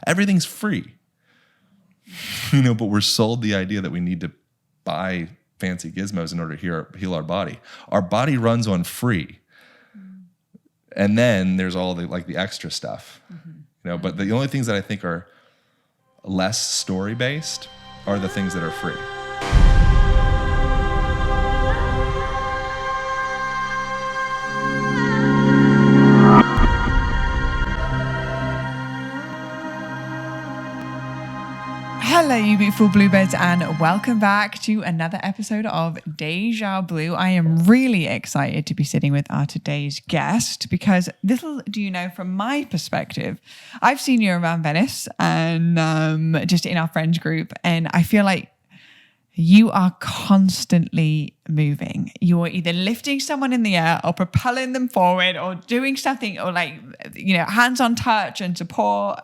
everything's free. But we're sold the idea that we need to buy fancy gizmos in order to heal our body. Our body runs on free. And then there's all the extra stuff. But the only things that I think are less story-based are the things that are free. Hello, you beautiful bluebirds, and welcome back to another episode of Deja Blu. I am really excited to be sitting with our today's guest because little do you know from my perspective, I've seen you around Venice and just in our friends group, and I feel like you are constantly moving. You're either lifting someone in the air or propelling them forward or doing something or hands-on touch and support,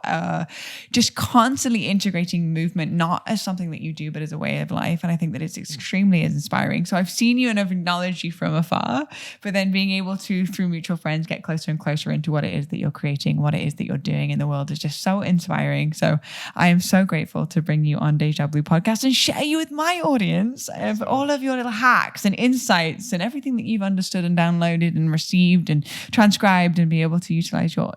just constantly integrating movement, not as something that you do, but as a way of life. And I think that it's extremely inspiring. So I've seen you and I've acknowledged you from afar, but then being able to, through mutual friends, get closer and closer into what it is that you're creating, what it is that you're doing in the world is just so inspiring. So I am so grateful to bring you on Deja Blu podcast and share you with my audience of all of your little hacks and insights and everything that you've understood and downloaded and received and transcribed, and be able to utilize your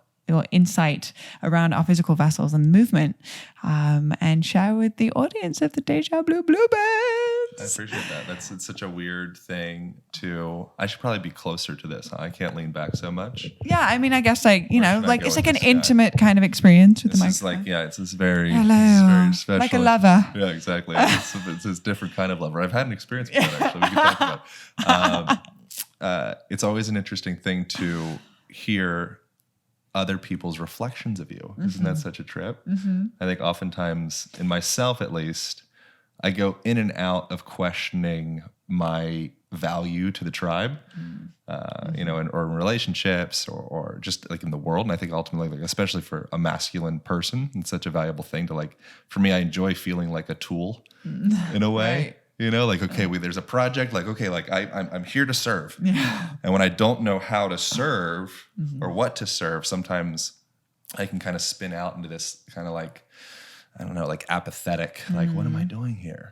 insight around our physical vessels and movement, and share with the audience of the Deja Blu Bluebirds. I appreciate that. It's such a weird thing I should probably be closer to this. I can't lean back so much. Yeah, I mean, I guess it's like an intimate kind of experience with the microphone. It's this very, hello, it's very special. like a lover. Yeah, exactly. It's this different kind of lover. I've had an experience with that, actually. We can talk about. It's always an interesting thing to hear other people's reflections of you. Isn't that such a trip? I think oftentimes, in myself at least, I go in and out of questioning my value to the tribe, or in relationships or just like in the world. And I think ultimately, especially for a masculine person, it's such a valuable thing to for me, I enjoy feeling like a tool in a way. Right. There's a project, I'm here to serve. Yeah. And when I don't know how to serve or what to serve, sometimes I can kind of spin out into this kind of apathetic, what am I doing here?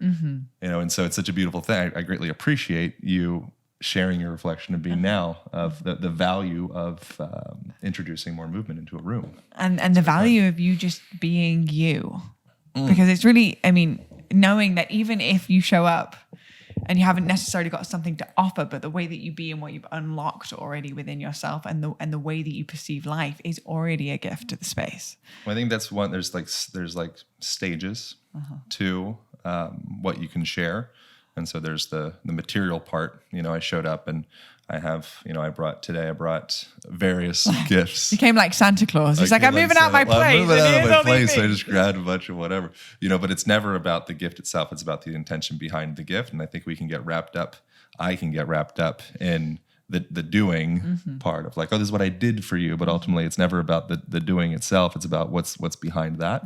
And so it's such a beautiful thing. I greatly appreciate you sharing your reflection of being now of the value of introducing more movement into a room. And the value of you just being you. Because it's really, knowing that even if you show up and you haven't necessarily got something to offer, but the way that you be and what you've unlocked already within yourself and the way that you perceive life is already a gift to the space. Well, I think that's one. There's stages to what you can share, and so there's the material part. I showed up and I have, I brought various gifts. You came like Santa Claus. He's I'm moving out my place. I'm moving out of my place. So I just grabbed a bunch of whatever, but it's never about the gift itself. It's about the intention behind the gift. And I think I can get wrapped up in the doing part of this is what I did for you. But ultimately it's never about the doing itself. It's about what's behind that.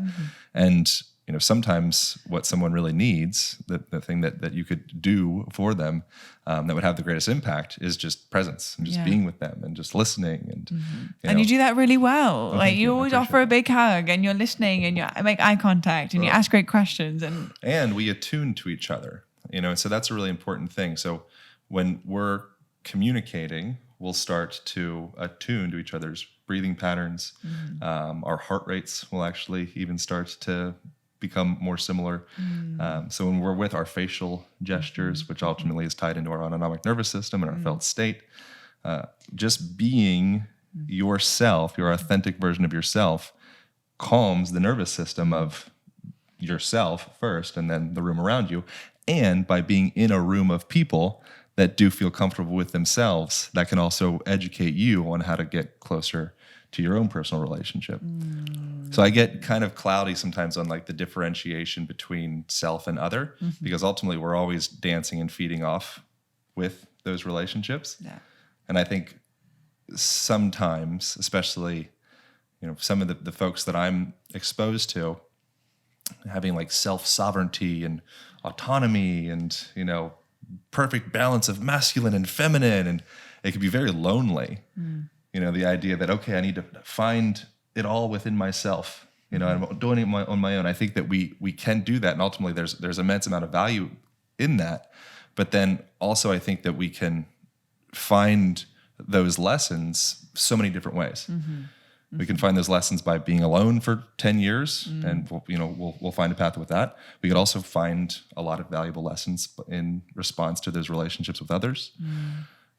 And sometimes what someone really needs, the thing that you could do for them that would have the greatest impact is just presence and just being with them and just listening. And you do that really well. You always offer a big hug and you're listening and you make eye contact and you ask great questions. And we attune to each other, and so that's a really important thing. So when we're communicating, we'll start to attune to each other's breathing patterns. Our heart rates will actually even start to become more similar. So when we're with our facial gestures, which ultimately is tied into our autonomic nervous system and our felt state, just being yourself, your authentic version of yourself, calms the nervous system of yourself first and then the room around you. And by being in a room of people that do feel comfortable with themselves, that can also educate you on how to get closer to your own personal relationship. So I get kind of cloudy sometimes on the differentiation between self and other, because ultimately we're always dancing and feeding off with those relationships. Yeah. And I think sometimes, especially, some of the folks that I'm exposed to having self-sovereignty and autonomy and, perfect balance of masculine and feminine, and it can be very lonely. The idea that, okay, I need to find it all within myself, You know, I'm doing it on my own. I think that we can do that, and ultimately there's immense amount of value in that. But then also I think that we can find those lessons so many different ways. We can find those lessons by being alone for 10 years, and we'll find a path with that. We could also find a lot of valuable lessons in response to those relationships with others.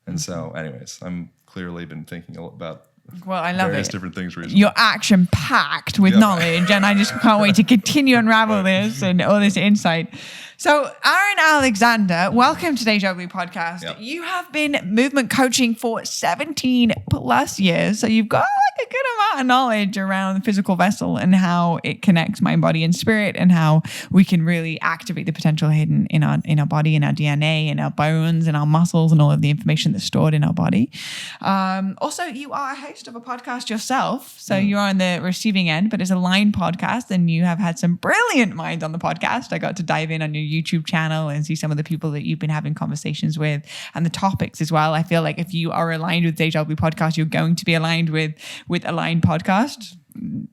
And so, anyways, I'm clearly been thinking about I love various it. different things recently. You're action packed with knowledge, and I just can't wait to continue unravel this and all this insight. So, Aaron Alexander, welcome to Deja Blu podcast. Yep. You have been movement coaching for 17 plus years, so you've got like a good amount of knowledge around the physical vessel and how it connects mind, body, and spirit, and how we can really activate the potential hidden in our body, in our DNA, in our bones, in our muscles, and all of the information that's stored in our body. Also, you are a host of a podcast yourself, so you're on the receiving end, but it's a line podcast, and you have had some brilliant minds on the podcast. I got to dive in on your YouTube channel and see some of the people that you've been having conversations with and the topics as well. I feel like if you are aligned with Deja Blu podcast, you're going to be aligned with Aligned podcast,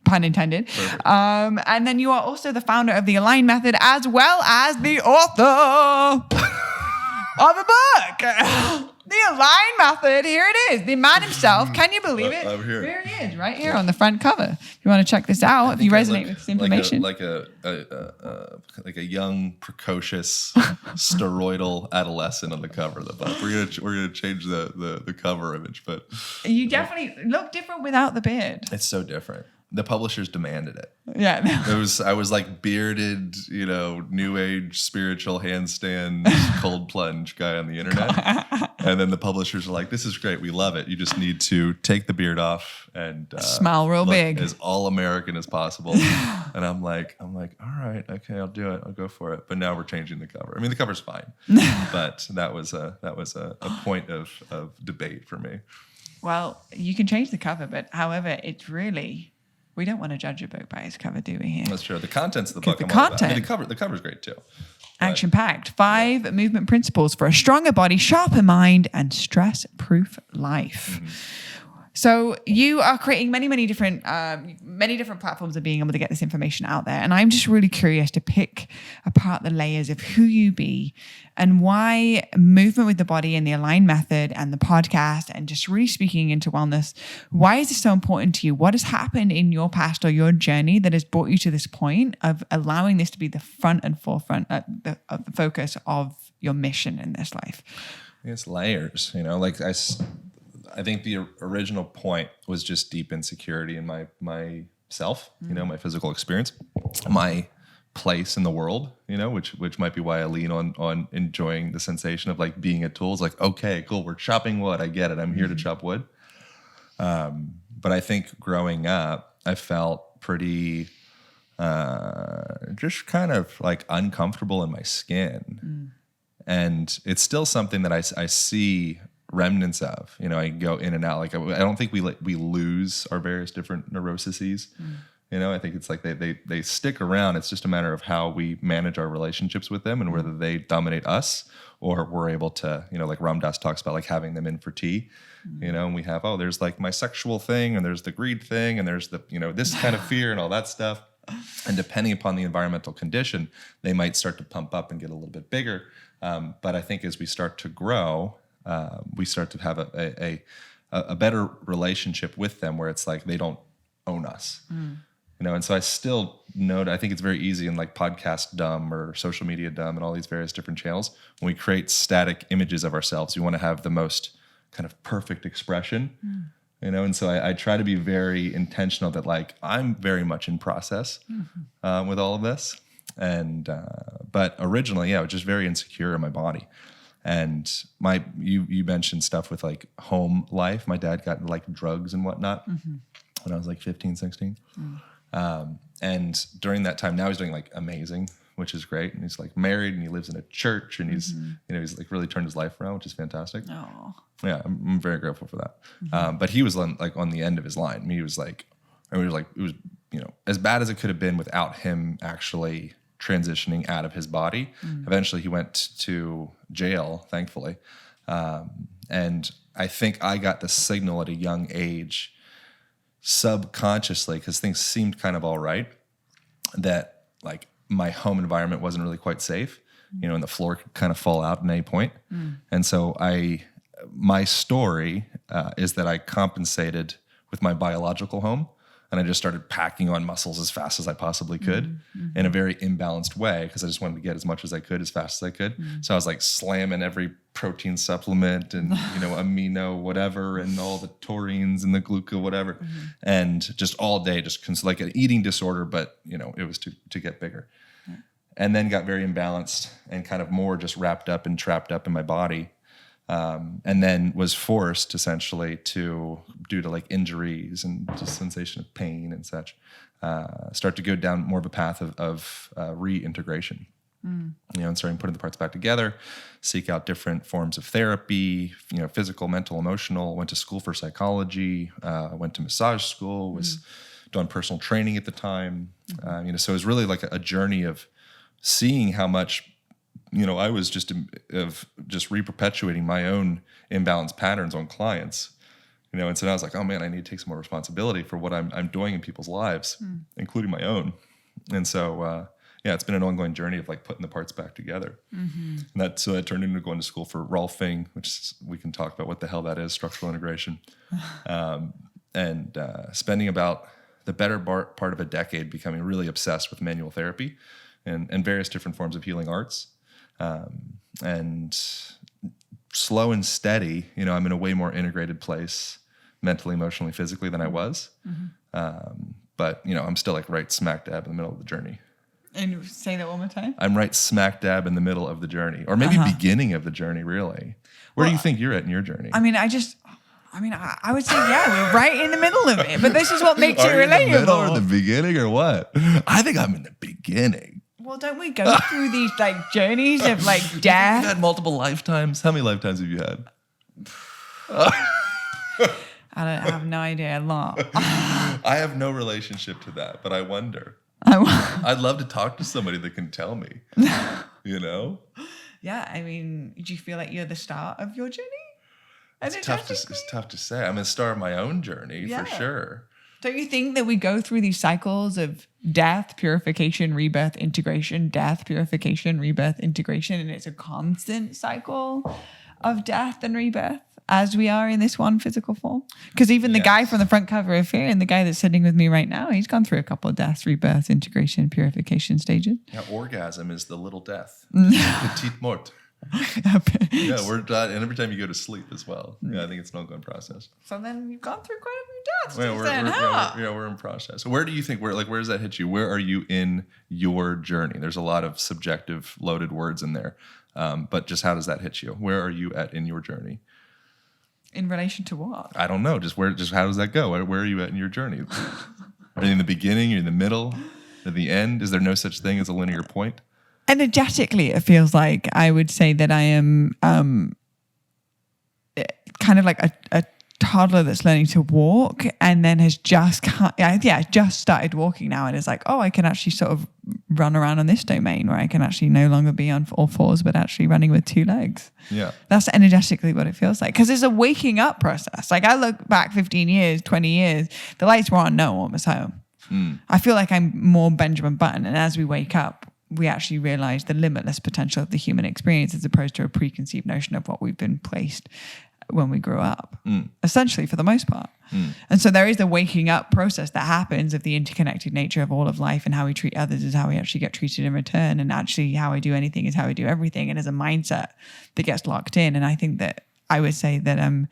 pun intended. And then you are also the founder of the Align Method, as well as the author of a book. The Align Method, here it is. The man himself. Can you believe it? I'm here. There he is, right here on the front cover. If you want to check this out, if you resonate with this information. Like a young, precocious, steroidal adolescent on the cover of the book. We're gonna change the cover image, but you definitely look different without the beard. it's so different. The publishers demanded it. Yeah. I was like bearded, new age spiritual handstand cold plunge guy on the internet. And then the publishers are like, this is great. We love it. You just need to take the beard off and smile real look big. as all American as possible. And I'm like, all right, okay, I'll do it. I'll go for it. But now we're changing the cover. I mean, the cover's fine, but that was a point of debate for me. Well, you can change the cover, but however, it's really, we don't want to judge a book by its cover, do we here? That's true. The content's the book. The I'm all about. content. I mean, the cover's great too. Action packed. 5 movement principles for a stronger body, sharper mind, and stress proof life. So you are creating many different platforms of being able to get this information out there. And I'm just really curious to pick apart the layers of who you be and why movement with the body and the Align Method and the podcast and just really speaking into wellness. Why is this so important to you? What has happened in your past or your journey that has brought you to this point of allowing this to be the front and forefront of the focus of your mission in this life? It's layers, I think the original point was just deep insecurity in myself, my physical experience, my place in the world, which might be why I lean on enjoying the sensation of like being a tool. It's like, okay, cool, we're chopping wood. I get it. I'm here to chop wood. But I think growing up, I felt pretty just kind of like uncomfortable in my skin. And it's still something that I see remnants of, I go in and out. Like, I don't think we lose our various different neuroses. I think it's like they stick around. It's just a matter of how we manage our relationships with them and whether they dominate us or we're able to, like Ram Dass talks about, like having them in for tea, and we have, there's like my sexual thing and there's the greed thing and there's the, this kind of fear and all that stuff. And depending upon the environmental condition, they might start to pump up and get a little bit bigger. But I think as we start to grow, we start to have a better relationship with them where it's like they don't own us. And so I still know, I think it's very easy in like podcast dumb or social media dumb and all these various different channels. When we create static images of ourselves, we want to have the most kind of perfect expression, and so I try to be very intentional that like I'm very much in process with all of this. And but originally, I was just very insecure in my body. And you mentioned stuff with like home life. My dad got into like drugs and whatnot when I was like 15, 16. And during that time, now he's doing like amazing, which is great. And he's like married and he lives in a church and he's, he's like really turned his life around, which is fantastic. Oh. Yeah, I'm very grateful for that. But he was on the end of his line. I mean, it was as bad as it could have been without him actually transitioning out of his body. Eventually he went to jail, thankfully. And I think I got the signal at a young age subconsciously, because things seemed kind of all right, that like my home environment wasn't really quite safe, and the floor could kind of fall out at any point. And so my story is that I compensated with my biological home, and I just started packing on muscles as fast as I possibly could in a very imbalanced way, because I just wanted to get as much as I could as fast as I could. So I was like slamming every protein supplement and amino whatever and all the taurines and the gluco whatever, and just all day, just like an eating disorder, but it was to get bigger. And then got very imbalanced and kind of more just wrapped up and trapped up in my body. And then was forced essentially due to like injuries and just sensation of pain and such, start to go down more of a path of reintegration, and starting putting the parts back together, seek out different forms of therapy, physical, mental, emotional, went to school for psychology, went to massage school, was doing personal training at the time. So it was really like a journey of seeing how much I was just re-perpetuating my own imbalanced patterns on clients, and so now I was like, oh man, I need to take some more responsibility for what I'm doing in people's lives, including my own. And so, it's been an ongoing journey of like putting the parts back together. And that turned into going to school for Rolfing, which we can talk about what the hell that is, structural integration, and spending about the better part of a decade becoming really obsessed with manual therapy and various different forms of healing arts. And slow and steady, I'm in a way more integrated place mentally, emotionally, physically than I was. But, I'm still like right smack dab in the middle of the journey. And say that one more time. I'm right smack dab in the middle of the journey, or maybe beginning of the journey, really. Where do you think you're at in your journey? I would say, we're right in the middle of it, but this is what makes it relatable. In the middle or the beginning or what? I think I'm in the beginning. Well, don't we go through these like journeys of like death? You've had multiple lifetimes. How many lifetimes have you had? I have no idea. A lot. I have no relationship to that, but I wonder. I'd love to talk to somebody that can tell me. Yeah, do you feel like you're the start of your journey? It's tough to say. I'm the star of my own journey for sure. Don't you think that we go through these cycles of death, purification, rebirth, integration, death, purification, rebirth, integration, and it's a constant cycle of death and rebirth as we are in this one physical form? Because even the guy from the front cover of Fear and the guy that's sitting with me right now, he's gone through a couple of deaths, rebirth, integration, purification stages. Yeah, orgasm is the little death. Petite mort. We're done. And every time you go to sleep as well. Yeah, I think it's an ongoing process. So then you've gone through quite a few deaths. We're in process. So where do you think, where does that hit you? Where are you in your journey? There's a lot of subjective loaded words in there. But just how does that hit you? Where are you at in your journey? In relation to what? I don't know. Just how does that go? Where are you at in your journey? Are you in the beginning? Are you in the middle? At the end? Is there no such thing as a linear point? Energetically, it feels like I would say that I am kind of like a toddler that's learning to walk and then has just started walking now and is like, oh, I can actually sort of run around on this domain where I can actually no longer be on all fours but actually running with two legs. Yeah. That's energetically what it feels like, because it's a waking up process. Like I look back 15 years, 20 years, the lights were on, no one was home. I feel like I'm more Benjamin Button, and as we wake up, we actually realize the limitless potential of the human experience as opposed to a preconceived notion of what we've been placed when we grew up, essentially for the most part. And so there is the waking up process that happens of the interconnected nature of all of life, and how we treat others is how we actually get treated in return. And actually how I do anything is how I do everything. And as a mindset that gets locked in. And I think that I would say that I'm,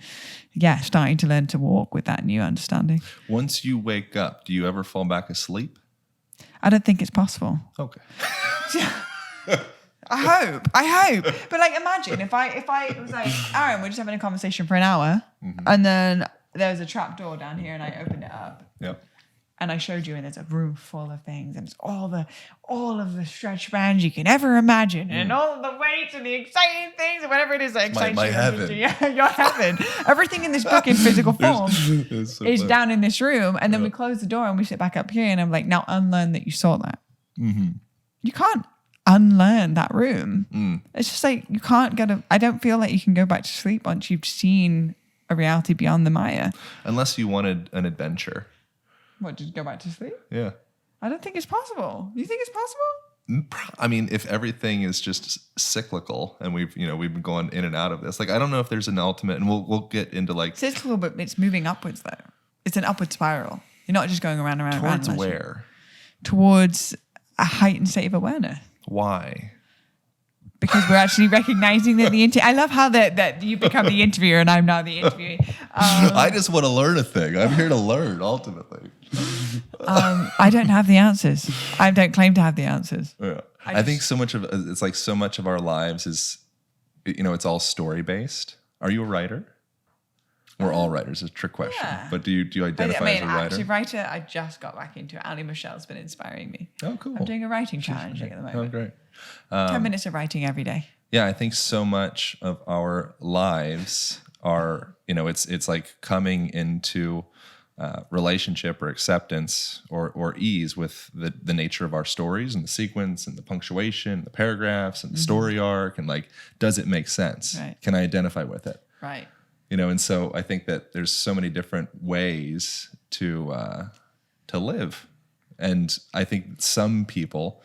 starting to learn to walk with that new understanding. Once you wake up, do you ever fall back asleep? I don't think it's possible. Okay. I hope. But like, imagine if I was like, Aaron, we're just having a conversation for an hour, and then there was a trap door down here, and I opened it up. Yep. And I showed you, and there's a room full of things, and it's all of the stretch bands you can ever imagine, and all of the weights and the exciting things, and whatever it is that excites my you. Heaven. Yeah, your heaven. Everything in this book in physical form is down in this room, and then we close the door and we sit back up here, and I'm like, now unlearn that you saw that. You can't unlearn that room. It's just like you can't I don't feel like you can go back to sleep once you've seen a reality beyond the Maya. Unless you wanted an adventure. What, just go back to sleep? Yeah. I don't think it's possible. You think it's possible? I mean, if everything is just cyclical and we've been going in and out of this, like, I don't know if there's an ultimate, and we'll get into like Cyclical, but it's moving upwards though. It's an upward spiral. You're not just going around. towards where? Towards a heightened state of awareness. Why? Because we're actually recognizing that I love how that you become the interviewer and I'm now the interviewee. I just want to learn a thing. I'm here to learn, ultimately. I don't have the answers. I don't claim to have the answers. Yeah. I think so much of our lives is, it's all story based. Are you a writer? We're all writers. It's a trick question. Yeah. But do you identify as a writer? Active writer, I just got back into it. Ali Michelle's been inspiring me. Oh, cool. I'm doing a writing challenge at the moment. Oh, great. 10 minutes of writing every day. Yeah, I think so much of our lives are, it's like coming into relationship or acceptance or ease with the nature of our stories and the sequence and the punctuation, the paragraphs and the story arc, and like, does it make sense? Right. Can I identify with it? Right. And so I think that there's so many different ways to live, and I think some people,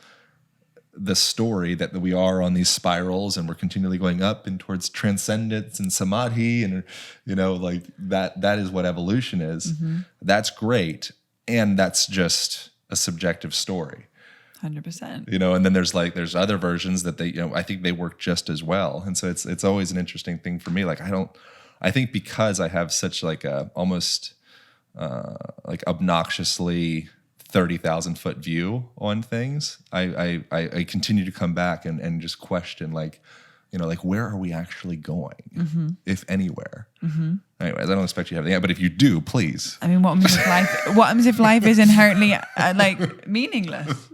the story that we are on these spirals and we're continually going up and towards transcendence and samadhi, and like that is what evolution is. Mm-hmm. That's great, and that's just a subjective story. 100%. And then there's other versions that they, I think they work just as well, and so it's always an interesting thing for me. Like I think because I have such like a almost like obnoxiously 30,000 foot view on things, I continue to come back and just question, like, like, where are we actually going, if anywhere? Anyways, I don't expect you to have the answer, but if you do, please. I mean, what happens if life is inherently like meaningless?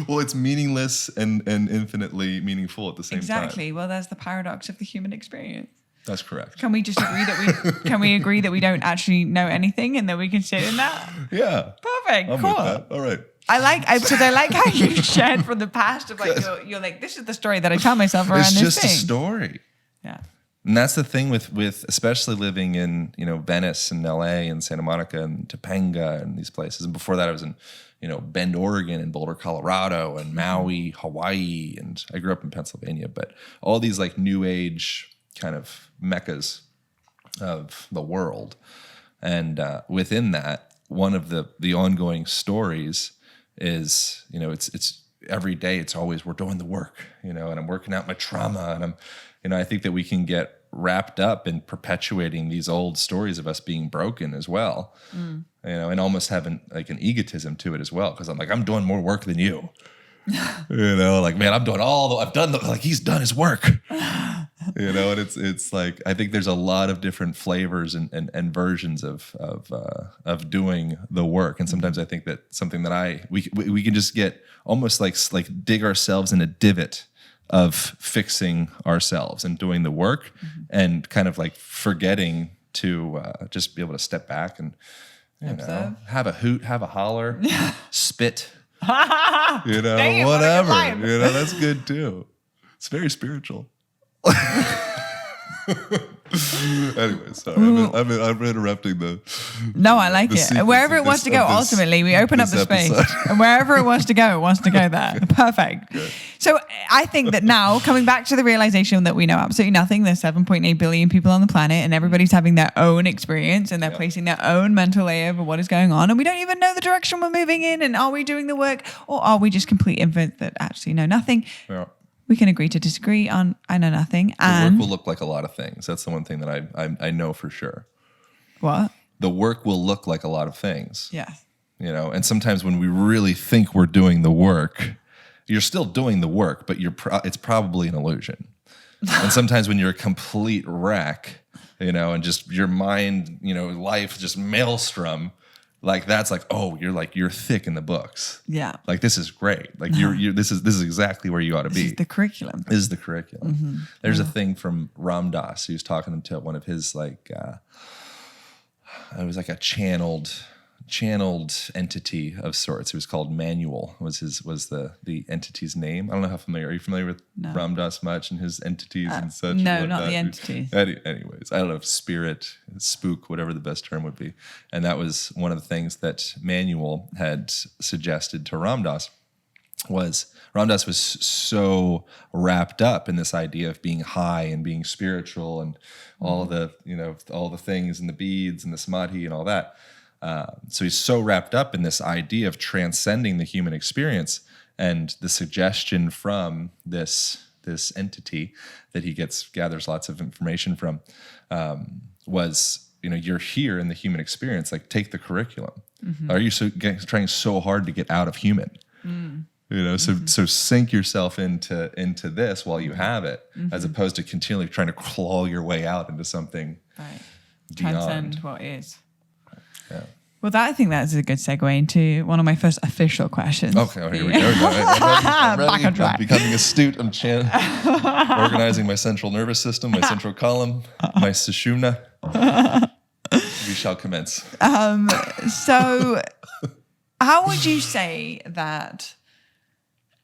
Well, it's meaningless and infinitely meaningful at the same time. Exactly. Well, that's the paradox of the human experience. That's correct. Can we just agree that we don't actually know anything and that we can sit in that? Yeah. Perfect. I'm cool. with that. All right. I like how you shared from the past of like you're like, this is the story that I tell myself around this thing. It's just a story. Yeah. And that's the thing with especially living in, Venice and LA and Santa Monica and Topanga and these places. And before that I was in, Bend, Oregon and Boulder, Colorado and Maui, Hawaii, and I grew up in Pennsylvania, but all these like new age kind of meccas of the world. And within that, one of the ongoing stories is, it's every day, it's always, we're doing the work, and I'm working out my trauma, and I'm, I think that we can get wrapped up in perpetuating these old stories of us being broken as well, and almost having like an egotism to it as well. Cause I'm like, I'm doing more work than you, like, man, like he's done his work. And it's like, I think there's a lot of different flavors and versions of doing the work. And sometimes I think that something that we can just get almost like dig ourselves in a divot of fixing ourselves and doing the work, and kind of like forgetting to just be able to step back and have a hoot, have a holler, spit, Damn, whatever, that's good too. It's very spiritual. Anyway, sorry, I'm interrupting the. No, I like it. Wherever it wants to go, ultimately, we open up the space, and wherever it wants to go, it wants to go there. Perfect. Good. So I think that now, coming back to the realization that we know absolutely nothing, there's 7.8 billion people on the planet, and everybody's having their own experience, and they're placing their own mental layer of what is going on, and we don't even know the direction we're moving in, and are we doing the work, or are we just complete infants that actually know nothing? Yeah. We can agree to disagree on I know nothing. And the work will look like a lot of things. That's the one thing that I know for sure. What? The work will look like a lot of things. Yeah. And sometimes when we really think we're doing the work, you're still doing the work, but it's probably an illusion. And sometimes when you're a complete wreck, and just your mind, life just maelstrom, like that's like, oh, you're thick in the books. Yeah. Like this is great. Like this is exactly where you ought to be. This is the curriculum. This is the curriculum. Mm-hmm. There's a thing from Ram Dass, who's talking to one of his like, it was like a channeled channeled entity of sorts. It was called Manual. Was the entity's name? I don't know how familiar. Are you familiar with Ram Dass much and his entities and such? No, not the entities. Anyways, I don't know if spirit, spook, whatever the best term would be. And that was one of the things that Manual had suggested to Ram Dass. Ram Dass was so wrapped up in this idea of being high and being spiritual and all the things and the beads and the samadhi and all that. So he's so wrapped up in this idea of transcending the human experience, and the suggestion from this entity that he gathers lots of information from was, you're here in the human experience. Like, take the curriculum. Are you trying so hard to get out of human? So sink yourself into this while you have it, as opposed to continually trying to claw your way out into something beyond. Transcend what is. Yeah. Well, I think that's a good segue into one of my first official questions. Okay, here we go. I'm ready. Back on track. I'm becoming astute. I'm organizing my central nervous system, my central column, my sushumna. We shall commence. So how would you say that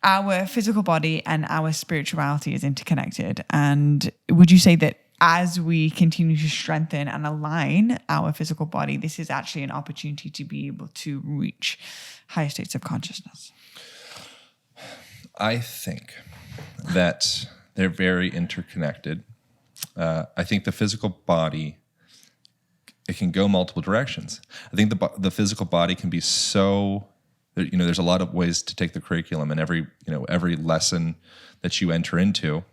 our physical body and our spirituality is interconnected? And would you say that as we continue to strengthen and align our physical body, this is actually an opportunity to be able to reach higher states of consciousness? I think that they're very interconnected. I think the physical body, it can go multiple directions. I think the physical body can be so, there's a lot of ways to take the curriculum, and every lesson that you enter into,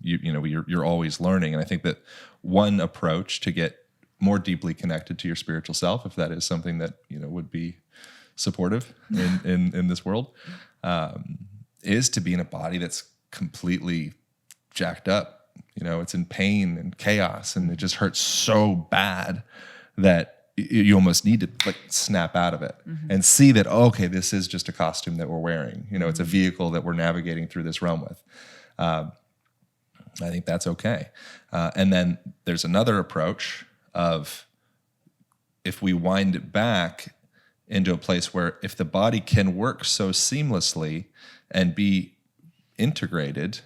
you're always learning. And I think that one approach to get more deeply connected to your spiritual self, if that is something that would be supportive in this world, is to be in a body that's completely jacked up. It's in pain and chaos, and it just hurts so bad that you almost need to snap out of it and see that, okay, this is just a costume that we're wearing. It's a vehicle that we're navigating through this realm with. I think that's okay. And then there's another approach of, if we wind it back into a place where if the body can work so seamlessly and be integrated,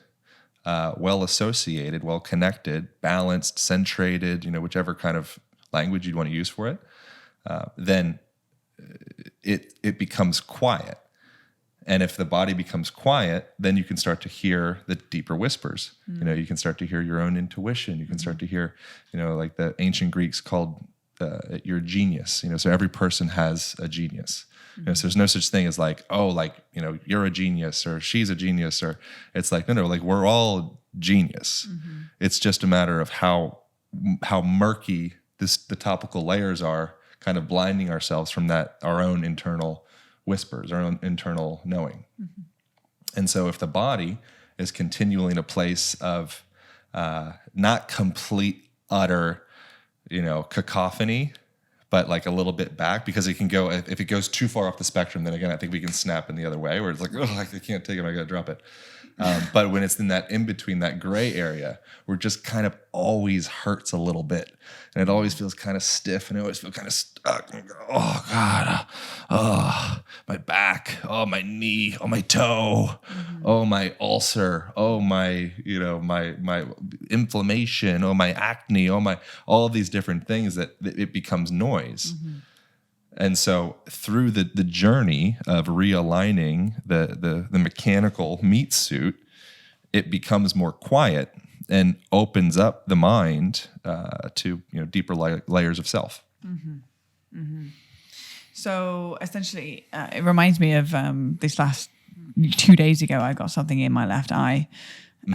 well associated, well connected, balanced, centrated, whichever kind of language you'd want to use for it, then it becomes quiet. And if the body becomes quiet, then you can start to hear the deeper whispers. You can start to hear your own intuition. You can start to hear, like the ancient Greeks called your genius. So every person has a genius. So there's no such thing as you're a genius or she's a genius, or it's no, we're all genius. It's just a matter of how murky the topical layers are, kind of blinding ourselves from our own internal whispers, our own internal knowing. And so if the body is continually in a place of not complete, utter, cacophony, but a little bit back, because it can go, if it goes too far off the spectrum, then again, I think we can snap in the other way, where it's I can't take it, I gotta drop it. But when it's in between, that gray area, where it just kind of always hurts a little bit, and it always feels kind of stiff, and it always feels kind of stuck. And oh God, oh my back, oh my knee, oh my toe, oh my ulcer, oh my my inflammation, oh my acne, all of these different things that it becomes noise. And so through the journey of realigning the mechanical meat suit, it becomes more quiet and opens up the mind to deeper layers of self. So essentially, it reminds me of this last 2 days ago, I got something in my left eye.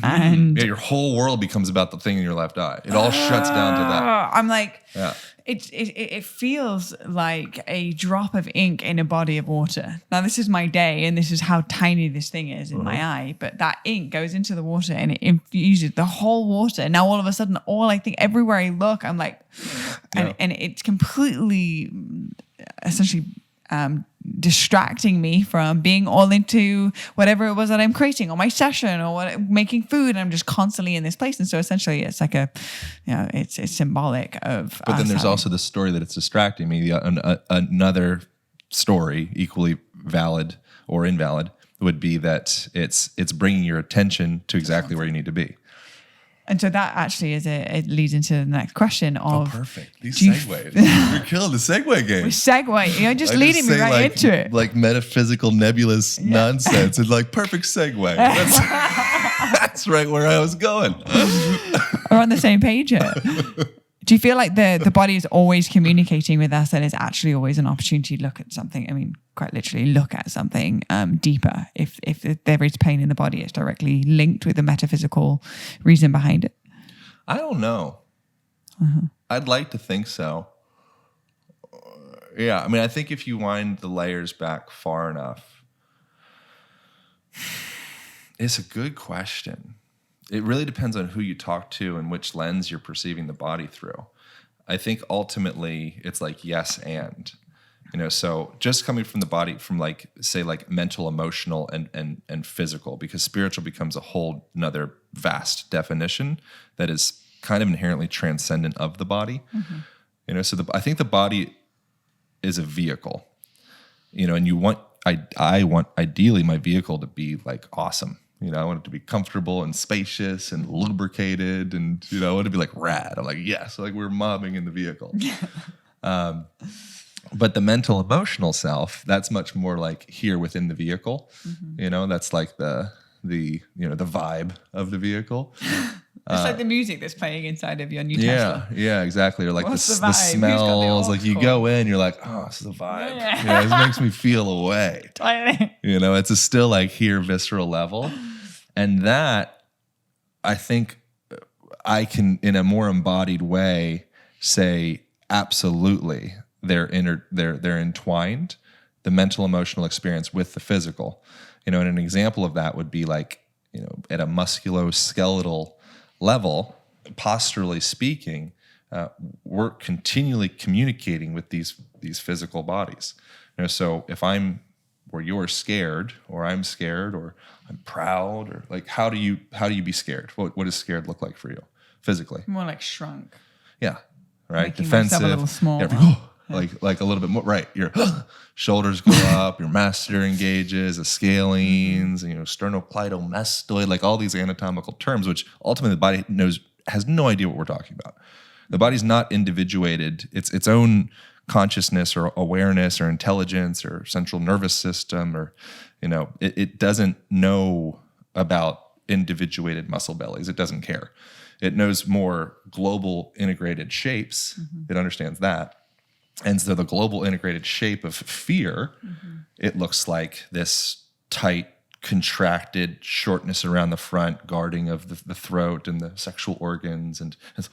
And your whole world becomes about the thing in your left eye. It all shuts down to that. I'm it feels like a drop of ink in a body of water. Now, this is my day, and this is how tiny this thing is in my eye. But that ink goes into the water, and it infuses the whole water. Now, all of a sudden, I think everywhere I look, I'm and it's completely, essentially, distracting me from being all into whatever it was that I'm creating or my session or making food. And I'm just constantly in this place. And so essentially it's like it's symbolic of. But then there's also the story that it's distracting me. Another story, equally valid or invalid, would be that it's bringing your attention to exactly where you need to be. And so that actually it leads into the next question of... Oh, perfect. These segues. You're killing the segue game. We segue. You're just leading me right into it. Like metaphysical, nebulous nonsense. It's like perfect segue. That's right where I was going. We're on the same page here. Do you feel like the body is always communicating with us and it's actually always an opportunity to look at something? I mean, quite literally look at something deeper. If there is pain in the body, it's directly linked with the metaphysical reason behind it. I don't know. I'd like to think so. Yeah, I mean, I think if you wind the layers back far enough, it's a good question. It really depends on who you talk to and which lens you're perceiving the body through. I think ultimately it's like yes and. So just coming from the body, from like, say, like mental, emotional, and physical, because spiritual becomes a whole another vast definition that is kind of inherently transcendent of the body. So I think the body is a vehicle, and I want ideally my vehicle to be like awesome. I want it to be comfortable and spacious and lubricated, and I want it to be like rad. I'm like, yes, like we're mobbing in the vehicle. But the mental, emotional self, that's much more like here within the vehicle. That's like the vibe of the vehicle. It's like the music that's playing inside of your new Tesla. Yeah, exactly. Or like the smells. Like you go in, you're like, oh, this is a vibe. Yeah. This makes me feel away. It's still like here, visceral level. And that, I think I can, in a more embodied way, say absolutely they're entwined, the mental, emotional experience with the physical. And an example of that would be like, at a musculoskeletal level, posturally speaking, we're continually communicating with these physical bodies. So if you're scared, or I'm scared, or I'm proud, or like, how do you be scared? What does scared look like for you physically? More like shrunk. Yeah, right. Making Defensive. A little small. Like a little bit more. Right. Your shoulders go up. Your masseter engages. The scalenes. Sternocleidomastoid. Like all these anatomical terms, which ultimately the body has no idea what we're talking about. The body's not individuated. It's its own consciousness or awareness or intelligence or central nervous system, or it doesn't know about individuated muscle bellies. It doesn't care. It knows more global integrated shapes. It understands that. And so the global integrated shape of fear, it looks like this tight, contracted shortness around the front, guarding of the throat and the sexual organs, and it's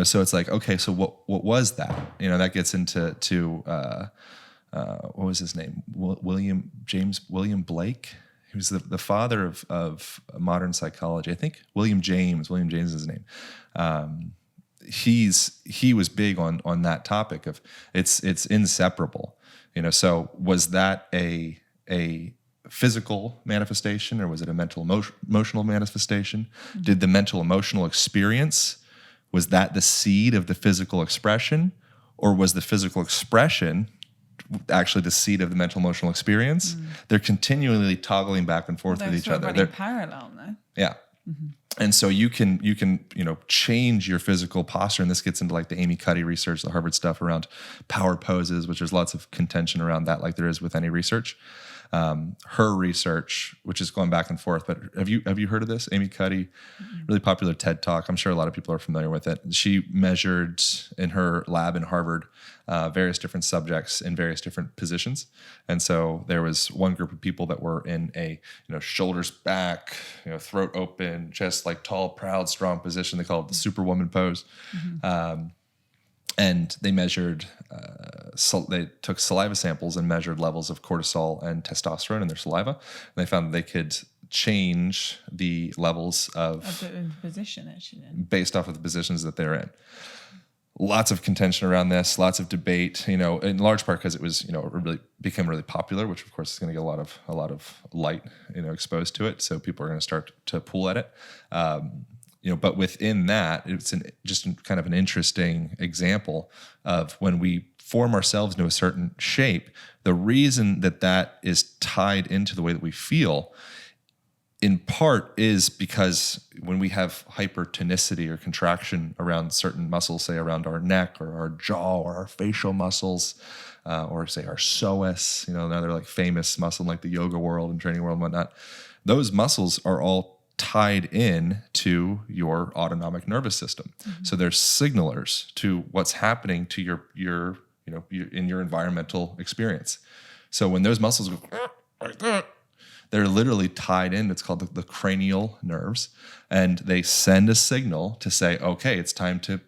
so it's like, okay, so what was that? That gets into what was his name? William Blake. He was the father of modern psychology. I think William James is his name. He was big on that topic of it's inseparable. So was that a physical manifestation, or was it a mental emotional manifestation? Did the mental emotional experience, was that the seed of the physical expression, or was the physical expression actually the seed of the mental emotional experience? They're continually toggling back and forth with each other. They're parallel, no? Yeah. And so you can change your physical posture, and this gets into like the Amy Cuddy research, the Harvard stuff around power poses, which there's lots of contention around that, like there is with any research. Her research, which is going back and forth, but have you heard of this? Amy Cuddy, really popular TED Talk. I'm sure a lot of people are familiar with it. She measured in her lab in Harvard various different subjects in various different positions, and so there was one group of people that were in a shoulders back, throat open, chest like tall, proud, strong position. They call it the Superwoman pose. And they measured, they took saliva samples and measured levels of cortisol and testosterone in their saliva. And they found that they could change the levels of the position, actually, based off of the positions that they're in. lots of contention around this, lots of debate, in large part because it was, it really became really popular, which of course is going to get a lot of light, exposed to it. So people are going to start to pull at it. But within that, it's just kind of an interesting example of when we form ourselves into a certain shape. The reason that is tied into the way that we feel in part is because when we have hypertonicity or contraction around certain muscles, say around our neck or our jaw or our facial muscles, or say our psoas, another like famous muscle in like the yoga world and training world and whatnot, those muscles are all tied in to your autonomic nervous system. Mm-hmm. So they're signalers to what's happening to your in your environmental experience. So when those muscles go like that, they're literally tied in. It's called the cranial nerves, and they send a signal to say, okay, it's time to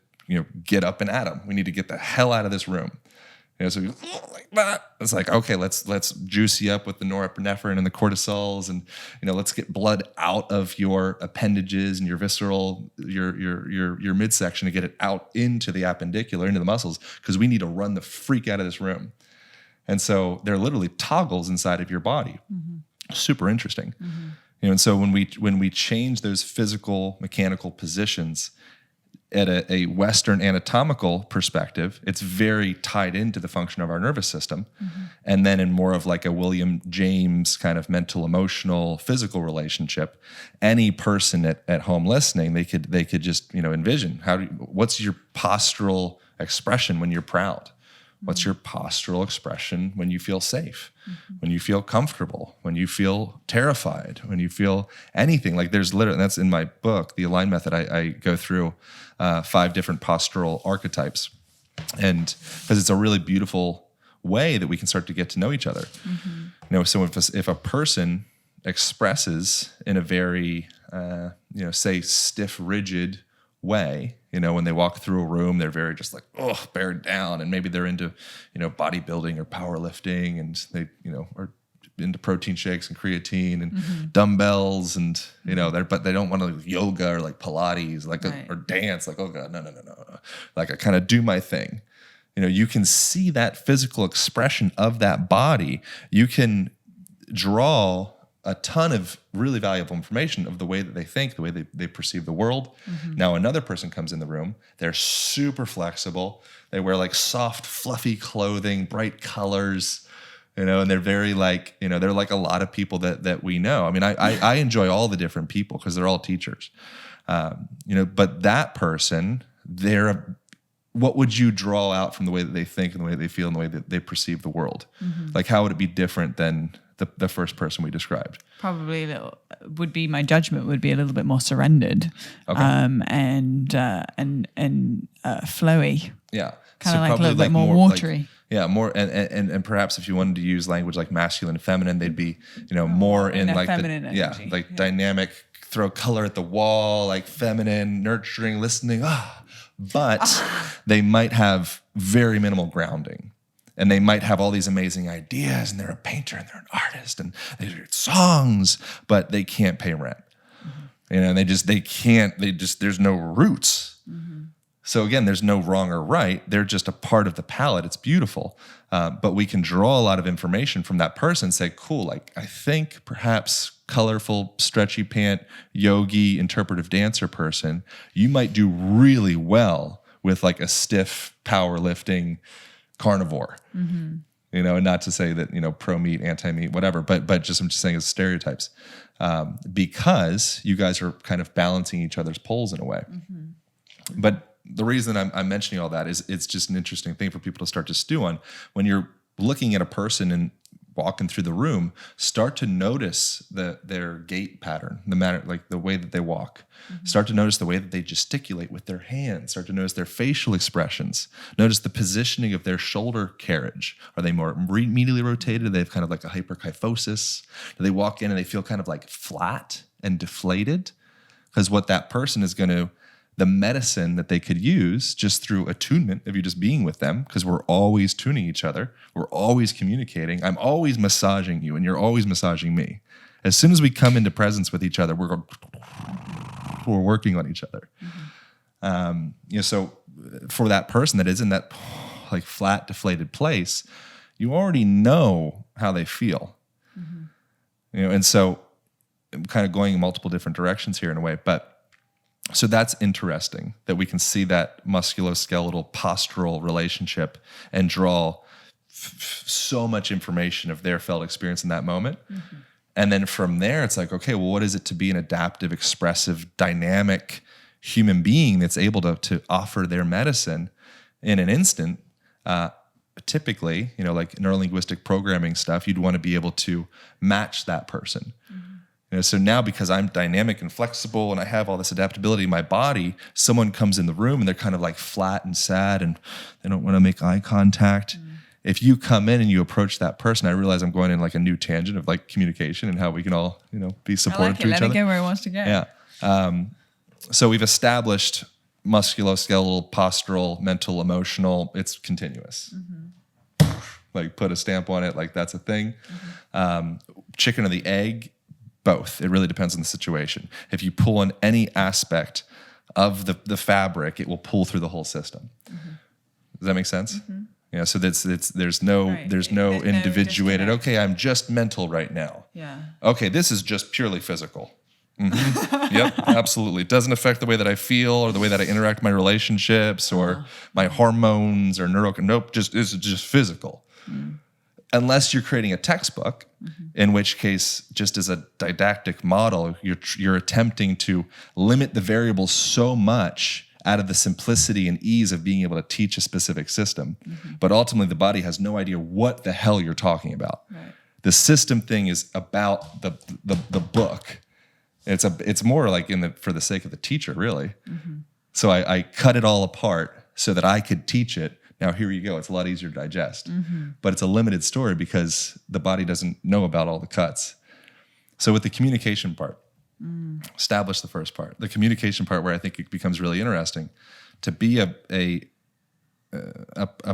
get up and at 'em. We need to get the hell out of this room. So you like that. It's like, okay, let's juice you up with the norepinephrine and the cortisols, and let's get blood out of your appendages and your visceral, your midsection to get it out into the appendicular, into the muscles, because we need to run the freak out of this room. And so they're literally toggles inside of your body. Mm-hmm. Super interesting. Mm-hmm. And so when we change those physical mechanical positions at a Western anatomical perspective, it's very tied into the function of our nervous system. Mm-hmm. And then in more of like a William James kind of mental, emotional, physical relationship, any person at home listening, they could just envision what's your postural expression when you're proud. What's your postural expression when you feel safe, when you feel comfortable, when you feel terrified, when you feel anything? Like there's literally, that's in my book, The Align Method, I go through 5 different postural archetypes. And because it's a really beautiful way that we can start to get to know each other. Mm-hmm. So if a person expresses in a very, say stiff, rigid way, when they walk through a room, they're very just like, bared down, and maybe they're into, bodybuilding or powerlifting, and they, are into protein shakes and creatine and dumbbells, and but they don't want to like yoga or like Pilates, like or dance, like, oh god, no, like I kind of do my thing. You can see that physical expression of that body. You can draw a ton of really valuable information of the way that they think, the way they perceive the world. Mm-hmm. Now another person comes in the room, they're super flexible. They wear like soft, fluffy clothing, bright colors, and they're very like, they're like a lot of people that we know. I mean, I enjoy all the different people because they're all teachers. But that person, what would you draw out from the way that they think and the way that they feel and the way that they perceive the world? Mm-hmm. Like how would it be different than the first person we described? Probably my judgment would be a little bit more surrendered, okay. and flowy. Yeah, kind of like a little bit more watery. More and perhaps if you wanted to use language like masculine and feminine, they'd be more in like feminine energy. Dynamic, throw color at the wall, like feminine, nurturing, listening. But they might have very minimal grounding. And they might have all these amazing ideas, and they're a painter, and they're an artist, and they do songs, but they can't pay rent. Mm-hmm. And there's no roots. Mm-hmm. So again, there's no wrong or right. They're just a part of the palette. It's beautiful. But we can draw a lot of information from that person and say, cool, like I think perhaps colorful, stretchy pant, yogi, interpretive dancer person, you might do really well with like a stiff powerlifting carnivore, mm-hmm. And not to say that, pro meat, anti meat, whatever, but I'm just saying as stereotypes, because you guys are kind of balancing each other's poles in a way. Mm-hmm. But the reason I'm mentioning all that is it's just an interesting thing for people to start to stew on. When you're looking at a person and walking through the room, start to notice their gait pattern, the manner, like the way that they walk. Mm-hmm. Start to notice the way that they gesticulate with their hands. Start to notice their facial expressions. Notice the positioning of their shoulder carriage. Are they more medially rotated? Do they have kind of like a hyperkyphosis? Do they walk in and they feel kind of like flat and deflated? Because what that person is going to, the medicine that they could use just through attunement of you just being with them, because we're always tuning each other. We're always communicating. I'm always massaging you and you're always massaging me. As soon as we come into presence with each other, we're working on each other. Mm-hmm. So for that person that is in that like flat, deflated place, you already know how they feel. And so I'm kind of going in multiple different directions here in a way, but so that's interesting that we can see that musculoskeletal postural relationship and draw so much information of their felt experience in that moment. And then from there, it's like, okay, well, what is it to be an adaptive, expressive, dynamic human being that's able to offer their medicine in an instant? Typically, like neurolinguistic programming stuff, you'd want to be able to match that person. So now because I'm dynamic and flexible and I have all this adaptability in my body, someone comes in the room and they're kind of like flat and sad and they don't want to make eye contact. If you come in and you approach that person, I realize I'm going in like a new tangent of like communication and how we can all, be supportive to each other. Let it go where it wants to go. Yeah. So we've established musculoskeletal, postural, mental, emotional. It's continuous. Like put a stamp on it, like that's a thing. Chicken or the egg, both. It really depends on the situation. If you pull on any aspect of the fabric, it will pull through the whole system. Does that make sense? So there's no individuated. Okay, I'm just mental right now. Yeah. Okay, this is just purely physical. Yep, absolutely. It doesn't affect the way that I feel or the way that I interact with my relationships or my hormones or Nope, it's just physical. Unless you're creating a textbook, in which case, just as a didactic model, you're attempting to limit the variables so much out of the simplicity and ease of being able to teach a specific system. But ultimately, the body has no idea what the hell you're talking about. Right. The system thing is about the book. It's more like for the sake of the teacher, really. So I cut it all apart so that I could teach it. Now here you go. It's a lot easier to digest, but it's a limited story because the body doesn't know about all the cuts. So with the communication part, establish the first part. The communication part, where I think it becomes really interesting, to be a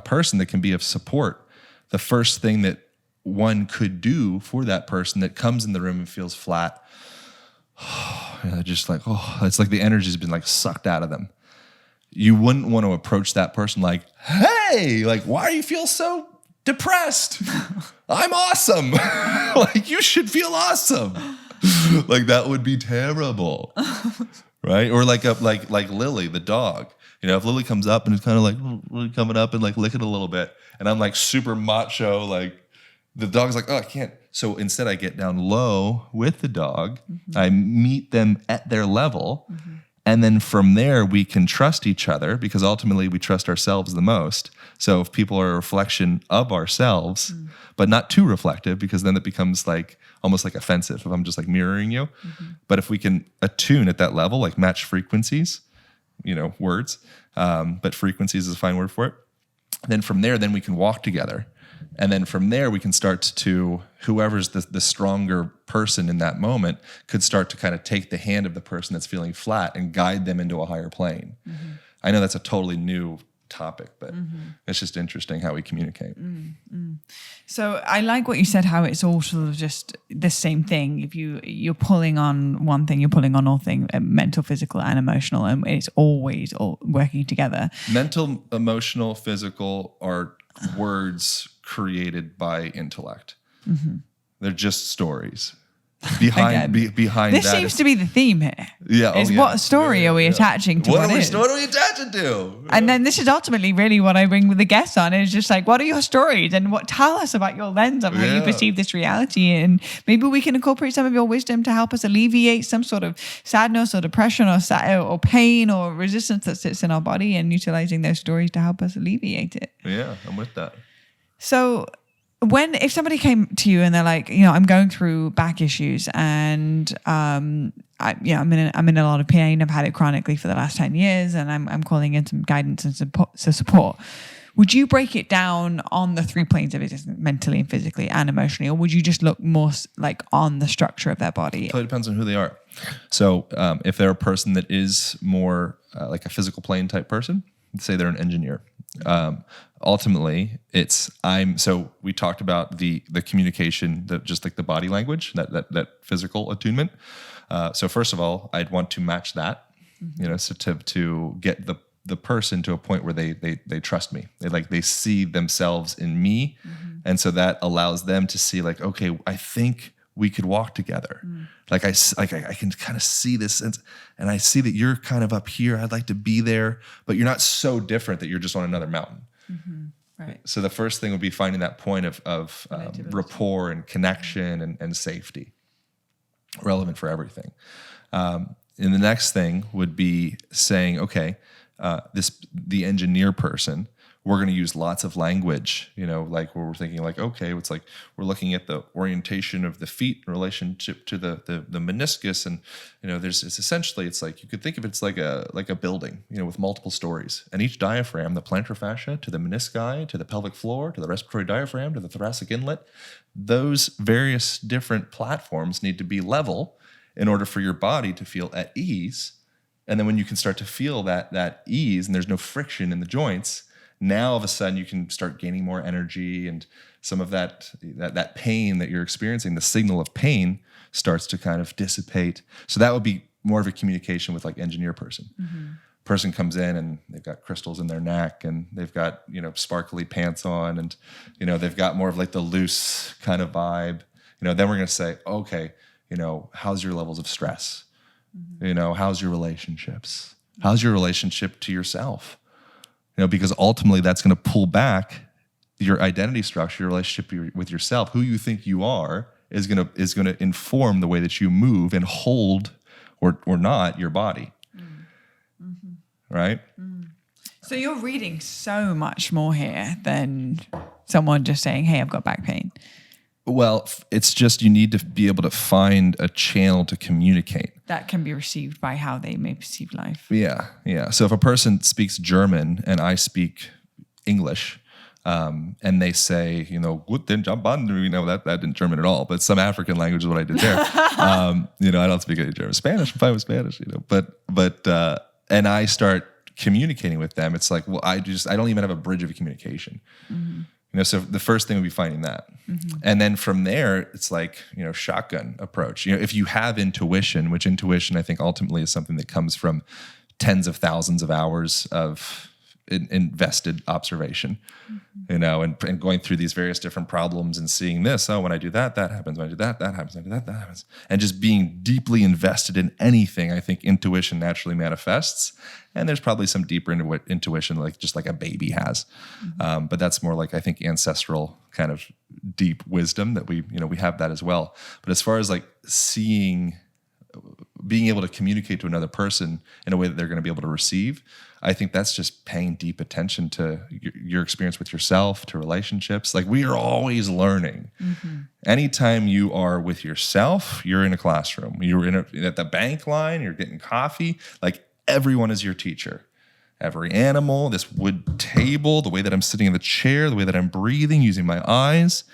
person that can be of support. The first thing that one could do for that person that comes in the room and feels flat, just like, it's like the energy's been like sucked out of them. You wouldn't want to approach that person like, hey, like, why do you feel so depressed? I'm awesome. Like, you should feel awesome. Like, that would be terrible. Right? Or like Lily, the dog. If Lily comes up and is kind of like coming up and like licking a little bit, and I'm like super macho, like the dog's like, oh, I can't. So instead I get down low with the dog. I meet them at their level. And then from there, we can trust each other because ultimately we trust ourselves the most. So if people are a reflection of ourselves, but not too reflective, because then it becomes like almost like offensive if I'm just like mirroring you. But if we can attune at that level, like match frequencies, words, but frequencies is a fine word for it. Then from there, then we can walk together. And then from there, we can start to, whoever's the stronger person in that moment could start to kind of take the hand of the person that's feeling flat and guide them into a higher plane. I know that's a totally new topic, but it's just interesting how we communicate. So I like what you said, how it's all sort of just the same thing. If you're pulling on one thing, you're pulling on all things, mental, physical, and emotional, and it's always all working together. Mental, emotional, physical are words created by intellect. They're just stories. Behind this that seems to be the theme here. Yeah. What story are we attaching to what is? What are we attaching to? And then this is ultimately really what I bring with the guests on, is just like, what are your stories and tell us about your lens of how you perceive this reality, and maybe we can incorporate some of your wisdom to help us alleviate some sort of sadness or depression or pain or resistance that sits in our body, and utilizing those stories to help us alleviate it. Yeah, I'm with that. So if somebody came to you and they're like, I'm going through back issues and I'm in a lot of pain. I've had it chronically for the last 10 years, and I'm calling in some guidance and support. Would you break it down on the 3 planes of existence, mentally and physically and emotionally, or would you just look more like on the structure of their body? It depends on who they are. So if they're a person that is more like a physical plane type person, say they're an engineer. Ultimately, so we talked about the communication, just like the body language, that physical attunement. So first of all, I'd want to match that, so to get the person to a point where they trust me. They see themselves in me. And so that allows them to see like, okay, I think we could walk together. I can kind of see this, and I see that you're kind of up here. I'd like to be there, but you're not so different that you're just on another mountain. Right. So the first thing would be finding that point of rapport and connection and safety, relevant for everything. And the next thing would be saying, okay, the engineer person, we're going to use lots of language, like where we're thinking like, okay, it's like we're looking at the orientation of the feet in relationship to the meniscus. And, it's like, you could think of it's like a building, with multiple stories, and each diaphragm, the plantar fascia to the menisci, to the pelvic floor, to the respiratory diaphragm, to the thoracic inlet, those various different platforms need to be level in order for your body to feel at ease. And then when you can start to feel that ease and there's no friction in the joints, now all of a sudden you can start gaining more energy, and some of that pain that you're experiencing, the signal of pain, starts to kind of dissipate. So that would be more of a communication with like engineer person. Person comes in and they've got crystals in their neck, and they've got, sparkly pants on, and, they've got more of like the loose kind of vibe. Then we're going to say, okay, how's your levels of stress? How's your relationships? How's your relationship to yourself? Because ultimately that's going to pull back your identity structure, your relationship with yourself. Who you think you are is going to inform the way that you move and hold or not your body. Right? So you're reading so much more here than someone just saying, hey, I've got back pain. Well, it's just you need to be able to find a channel to communicate. That can be received by how they may perceive life. Yeah. So if a person speaks German and I speak English, and they say, guten Abend, that didn't German at all, but some African language is what I did there. I don't speak any German. Spanish, I'm fine with Spanish, but and I start communicating with them. It's like, well, I don't even have a bridge of communication. So the first thing would be finding that. And then from there, it's like, shotgun approach. If you have intuition, which intuition I think ultimately is something that comes from tens of thousands of hours of invested observation, and going through these various different problems and seeing this, when I do that happens. When I do that happens. When I do that happens. And just being deeply invested in anything, I think intuition naturally manifests. And there's probably some deeper intuition, like just like a baby has. But that's more like, I think, ancestral kind of deep wisdom that we have that as well. But as far as like being able to communicate to another person in a way that they're going to be able to receive, I think that's just paying deep attention to your experience with yourself, to relationships. Like, we are always learning. Anytime you are with yourself, you're in a classroom. You're at the bank line, you're getting coffee. Like, everyone is your teacher. Every animal, this wood table, the way that I'm sitting in the chair, the way that I'm breathing, using my eyes.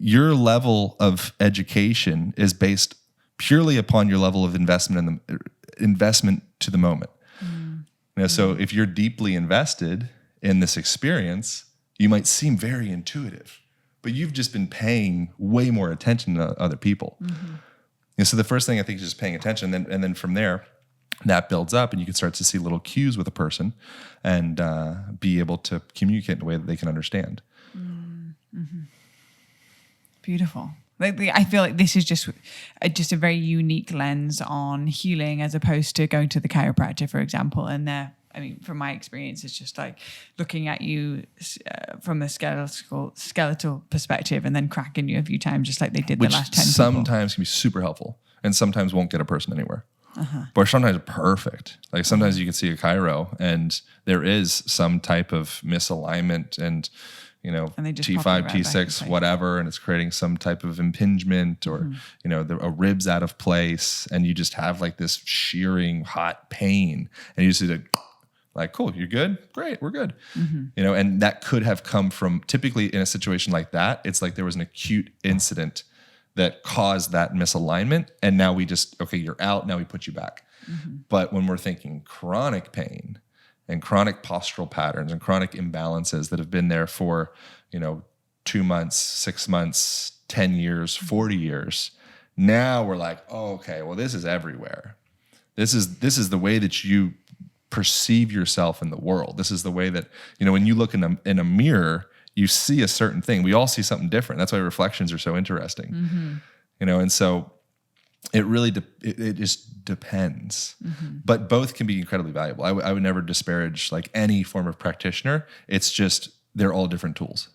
Your level of education is based purely upon your level of investment to the moment. So if you're deeply invested in this experience, you might seem very intuitive, but you've just been paying way more attention to other people. So the first thing I think is just paying attention, and then from there, that builds up, and you can start to see little cues with a person and be able to communicate in a way that they can understand. Beautiful. I feel like this is just a very unique lens on healing, as opposed to going to the chiropractor, for example. And from my experience, it's just like looking at you from a skeletal perspective, and then cracking you a few times, just like they did the last 10 people. Sometimes can be super helpful, and sometimes won't get a person anywhere. But sometimes perfect. Like, sometimes you can see a chiro and there is some type of misalignment and T5, T6, whatever, and it's creating some type of impingement or, a rib's out of place, and you just have like this shearing hot pain, and you just see like, cool, you're good? Great, we're good. And that could have come from, typically in a situation like that, it's like there was an acute incident that caused that misalignment, and now we just, okay, you're out, now we put you back. But when we're thinking chronic pain, and chronic postural patterns and chronic imbalances that have been there for, 2 months, 6 months, 10 years, 40 years. Now we're like, oh, okay, well, this is everywhere. This is the way that you perceive yourself in the world. This is the way that, when you look in a mirror, you see a certain thing. We all see something different. That's why reflections are so interesting. And so it really it just depends. But both can be incredibly valuable. I would never disparage like any form of practitioner. It's just they're all different tools.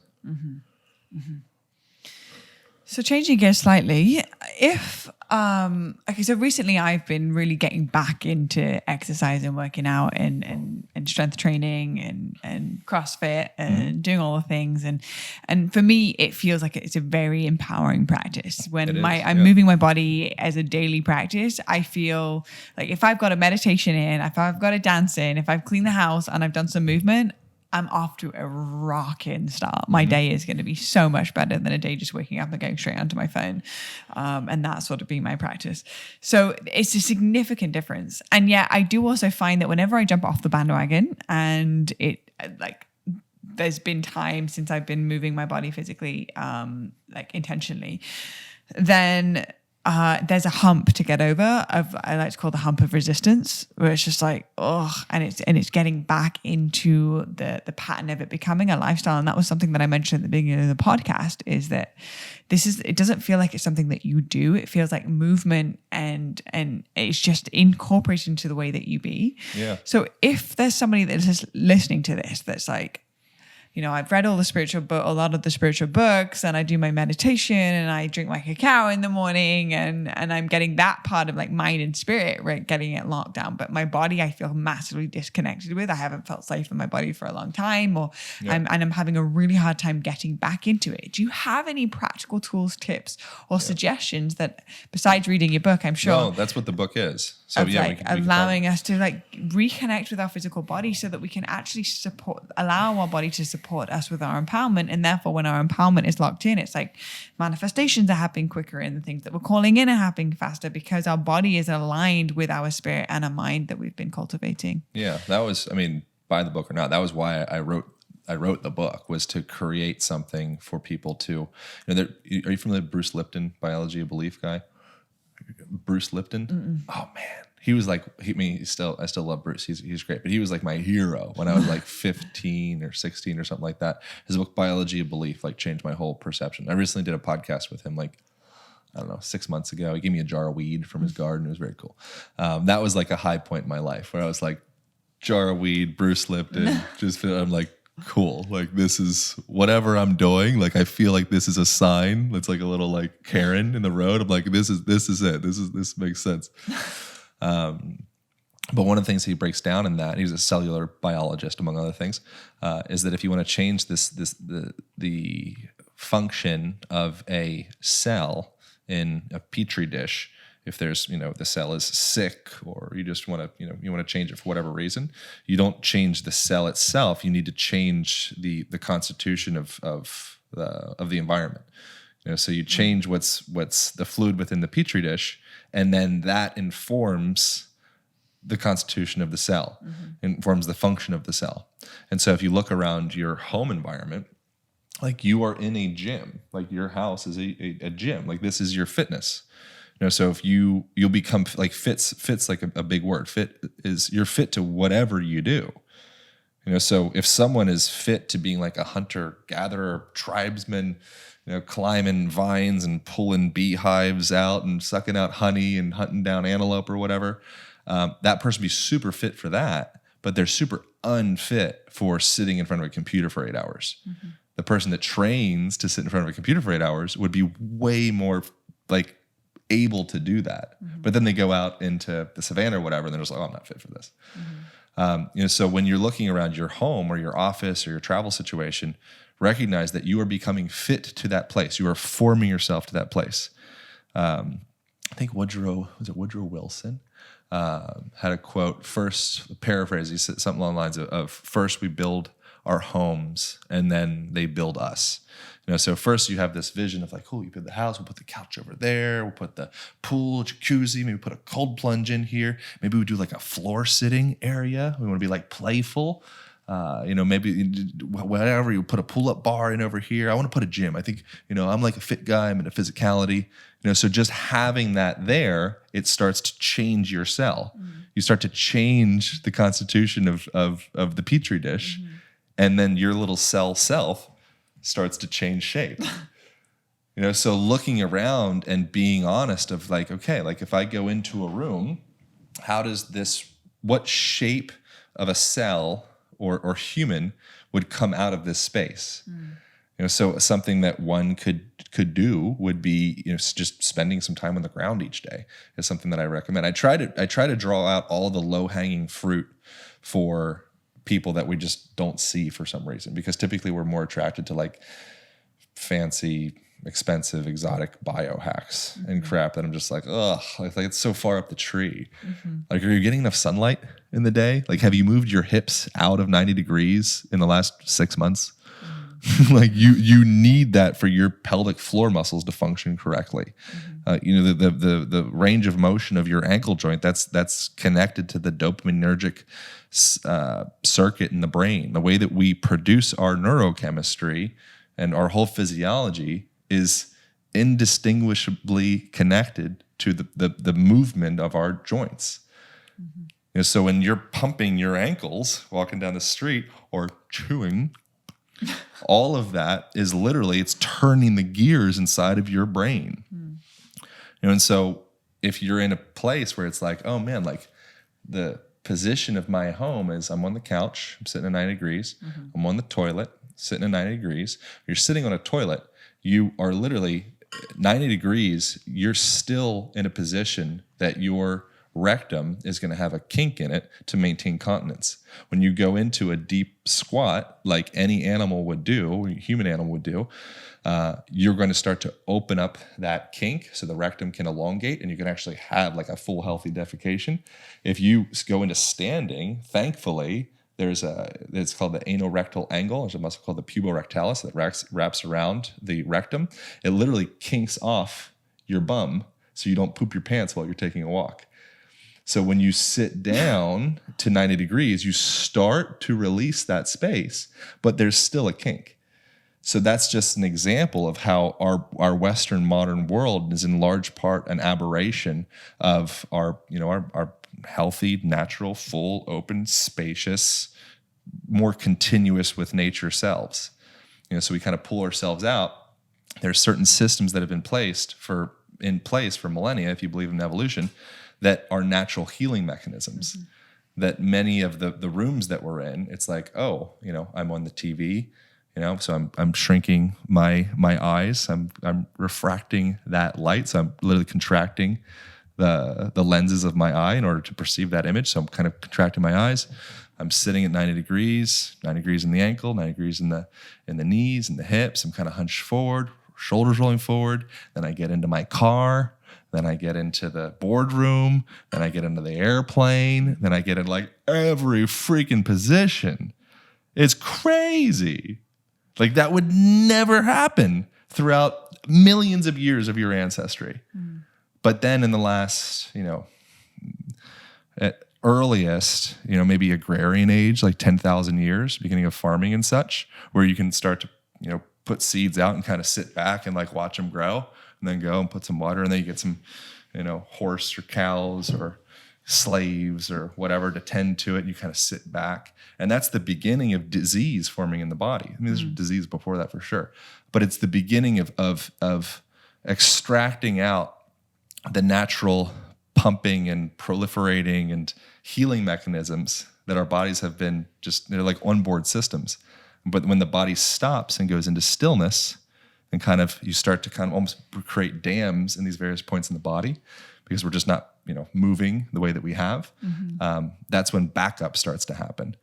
So changing gears slightly, if so recently I've been really getting back into exercise and working out and strength training and CrossFit and doing all the things, and for me it feels like it's a very empowering practice. When I'm moving my body as a daily practice, I feel like if I've got a meditation in, if I've got a dance in, if I've cleaned the house and I've done some movement, I'm off to a rocking start. My day is going to be so much better than a day just waking up and going straight onto my phone. And that's sort of been my practice. So it's a significant difference. And yet I do also find that whenever I jump off the bandwagon and there's been time since I've been moving my body physically, intentionally, then there's a hump to get over. I like to call the hump of resistance, where it's just like, and it's getting back into the pattern of it becoming a lifestyle. And that was something that I mentioned at the beginning of the podcast, is that it doesn't feel like it's something that you do. It feels like movement and it's just incorporated into the way that you be. Yeah. So if there's somebody that is listening to this that's like, I've read a lot of the spiritual books, and I do my meditation and I drink my cacao in the morning, and I'm getting that part of like mind and spirit, right, getting it locked down. But my body, I feel massively disconnected with. I haven't felt safe in my body for a long time, I'm having a really hard time getting back into it. Do you have any practical tools, tips, or suggestions that, besides reading your book, I'm sure? No, that's what the book is. So we can allowing us to like reconnect with our physical body so that we can actually allow our body to support us with our empowerment. And therefore, when our empowerment is locked in, it's like manifestations are happening quicker, and the things that we're calling in are happening faster because our body is aligned with our spirit and our mind that we've been cultivating. Yeah, that was, buy the book or not, that was why I wrote the book, was to create something for people to, are you familiar with Bruce Lipton, Biology of Belief guy? Bruce Lipton? Oh man, he was like, I still love Bruce. He's great, but he was like my hero when I was like 15 or 16 or something like that. His book Biology of Belief like changed my whole perception. I recently did a podcast with him, like, I don't know, 6 months ago. He gave me a jar of weed from his garden. It was very cool. That was like a high point in my life where I was like, jar of weed, Bruce Lipton. I'm like, cool. Like, this is whatever I'm doing. Like, I feel like this is a sign. It's like a little like Karen in the road. I'm like, this is it. This makes sense. But one of the things he breaks down in that, he's a cellular biologist, among other things, is that if you want to change the function of a cell in a petri dish, if there's, the cell is sick, or you just want to, you want to change it for whatever reason, you don't change the cell itself. You need to change the constitution of the environment. So you change what's the fluid within the petri dish, and then that informs the constitution of the cell, informs the function of the cell. And so if you look around your home environment, like you are in a gym, like your house is a gym, like this is your fitness. So if you'll become like fit's like a big word. Fit is you're fit to whatever you do. So if someone is fit to being like a hunter gatherer, tribesman, climbing vines and pulling beehives out and sucking out honey and hunting down antelope or whatever, that person would be super fit for that, but they're super unfit for sitting in front of a computer for 8 hours. The person that trains to sit in front of a computer for 8 hours would be way more like able to do that. But then they go out into the savannah or whatever, and they're just like, I'm not fit for this. So when you're looking around your home or your office or your travel situation, recognize that you are becoming fit to that place. You are forming yourself to that place. I think Woodrow Wilson had a quote, first, paraphrase, he said something along the lines of first we build our homes and then they build us. So first you have this vision of like, you build the house, we'll put the couch over there, we'll put the pool, jacuzzi, maybe put a cold plunge in here. Maybe we do like a floor sitting area. We want to be like playful. Maybe whatever, you put a pull-up bar in over here. I want to put a gym. I think, I'm like a fit guy. I'm into physicality. So just having that there, it starts to change your cell. You start to change the constitution of the petri dish, and then your little cell self starts to change shape. So looking around and being honest of like, okay, like if I go into a room, what shape of a cell or human would come out of this space? So something that one could do would be, just spending some time on the ground each day is something that I recommend. I try to draw out all the low-hanging fruit for people that we just don't see for some reason, because typically we're more attracted to like fancy, expensive, exotic biohacks and crap that I'm just like, ugh, like it's so far up the tree. Like, are you getting enough sunlight in the day? Like, have you moved your hips out of 90 degrees in the last 6 months? Like you need that for your pelvic floor muscles to function correctly. The range of motion of your ankle joint, that's connected to the dopaminergic circuit in the brain. The way that we produce our neurochemistry and our whole physiology is indistinguishably connected to the movement of our joints. So when you're pumping your ankles walking down the street or chewing, all of that is literally, it's turning the gears inside of your brain. And so if you're in a place where it's like, oh man, like the position of my home is I'm on the couch, I'm sitting at 90 degrees, I'm on the toilet, sitting at 90 degrees. You're sitting on a toilet, you are literally 90 degrees, you're still in a position that your rectum is going to have a kink in it to maintain continence. When you go into a deep squat, like any animal would do, human animal would do, you're going to start to open up that kink so the rectum can elongate and you can actually have like a full healthy defecation. If you go into standing, thankfully, it's called the anorectal angle. There's a muscle called the puborectalis that wraps around the rectum. It literally kinks off your bum so you don't poop your pants while you're taking a walk. So when you sit down to 90 degrees, you start to release that space, but there's still a kink. So that's just an example of how our Western modern world is in large part an aberration of our healthy, natural, full, open, spacious, more continuous with nature selves. So we kind of pull ourselves out. There's certain systems that have been in place for millennia, if you believe in evolution, that are natural healing mechanisms. That many of the rooms that we're in, it's like, oh, I'm on the TV, so I'm shrinking my eyes, I'm refracting that light, so I'm literally contracting the lenses of my eye in order to perceive that image. So I'm kind of contracting my eyes. I'm sitting at 90 degrees in the ankle, 90 degrees in the knees and the hips. I'm kind of hunched forward, shoulders rolling forward. Then I get into my car. Then I get into the boardroom. Then I get into the airplane. Then I get in like every freaking position. It's crazy. Like that would never happen throughout millions of years of your ancestry. But then in the last, at earliest, maybe agrarian age, like 10,000 years, beginning of farming and such, where you can start to, put seeds out and kind of sit back and like watch them grow. And then go and put some water, and then you get some, horse or cows or slaves or whatever to tend to it. And you kind of sit back, and that's the beginning of disease forming in the body. I mean, there's disease before that for sure, but it's the beginning of extracting out the natural pumping and proliferating and healing mechanisms that our bodies have been they're like onboard systems. But when the body stops and goes into stillness, and kind of you start to kind of almost create dams in these various points in the body because we're just not, moving the way that we have. That's when backup starts to happen.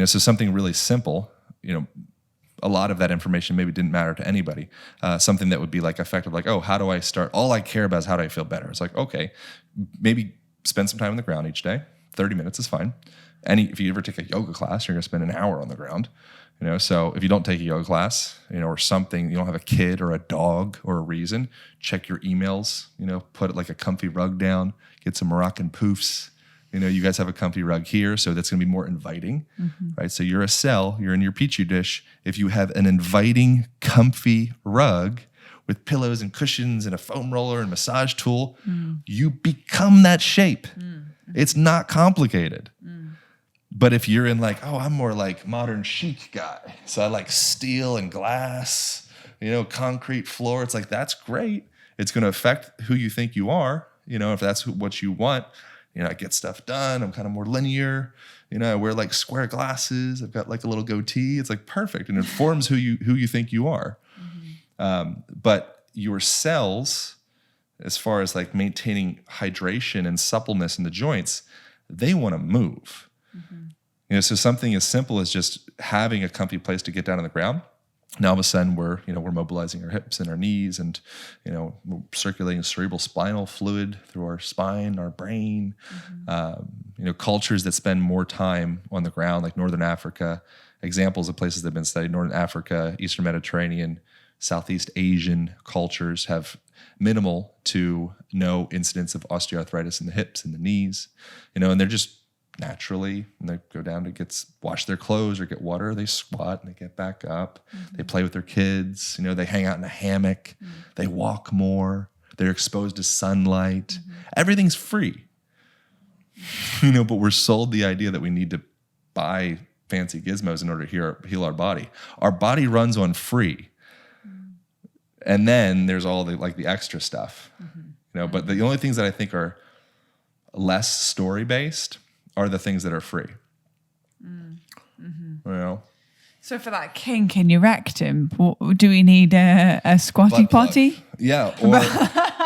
So something really simple, a lot of that information maybe didn't matter to anybody. Something that would be like effective, like, oh, how do I start? All I care about is how do I feel better? It's like, okay, maybe spend some time on the ground each day. 30 minutes is fine. If you ever take a yoga class, you're going to spend an hour on the ground. So if you don't take a yoga class, or something, you don't have a kid or a dog or a reason, check your emails, put it like a comfy rug down, get some Moroccan poofs, You guys have a comfy rug here, so that's going to be more inviting, right? So you're a cell, you're in your petri dish. If you have an inviting, comfy rug with pillows and cushions and a foam roller and massage tool, you become that shape. It's not complicated. But if you're in like, oh, I'm more like modern chic guy, so I like steel and glass, concrete floor, it's like, that's great. It's going to affect who you think you are, if that's what you want. I get stuff done. I'm kind of more linear. I wear like square glasses. I've got like a little goatee. It's like perfect. And it forms who you think you are. But your cells, as far as like maintaining hydration and suppleness in the joints, they want to move. So something as simple as just having a comfy place to get down on the ground. Now all of a sudden we're mobilizing our hips and our knees, and we're circulating cerebral spinal fluid through our spine, our brain. Cultures that spend more time on the ground, like Northern Africa, examples of places that have been studied: Northern Africa, Eastern Mediterranean, Southeast Asian cultures have minimal to no incidence of osteoarthritis in the hips and the knees. And they're just naturally, when they go down to wash their clothes or get water, they squat and they get back up. They play with their kids. They hang out in a hammock. They walk more. They're exposed to sunlight. Everything's free. But we're sold the idea that we need to buy fancy gizmos in order to heal our body. Our body runs on free. And then there's all the extra stuff. But the only things that I think are less story-based are the things that are free. So for that kink in your rectum, do we need a squatty potty? Yeah, or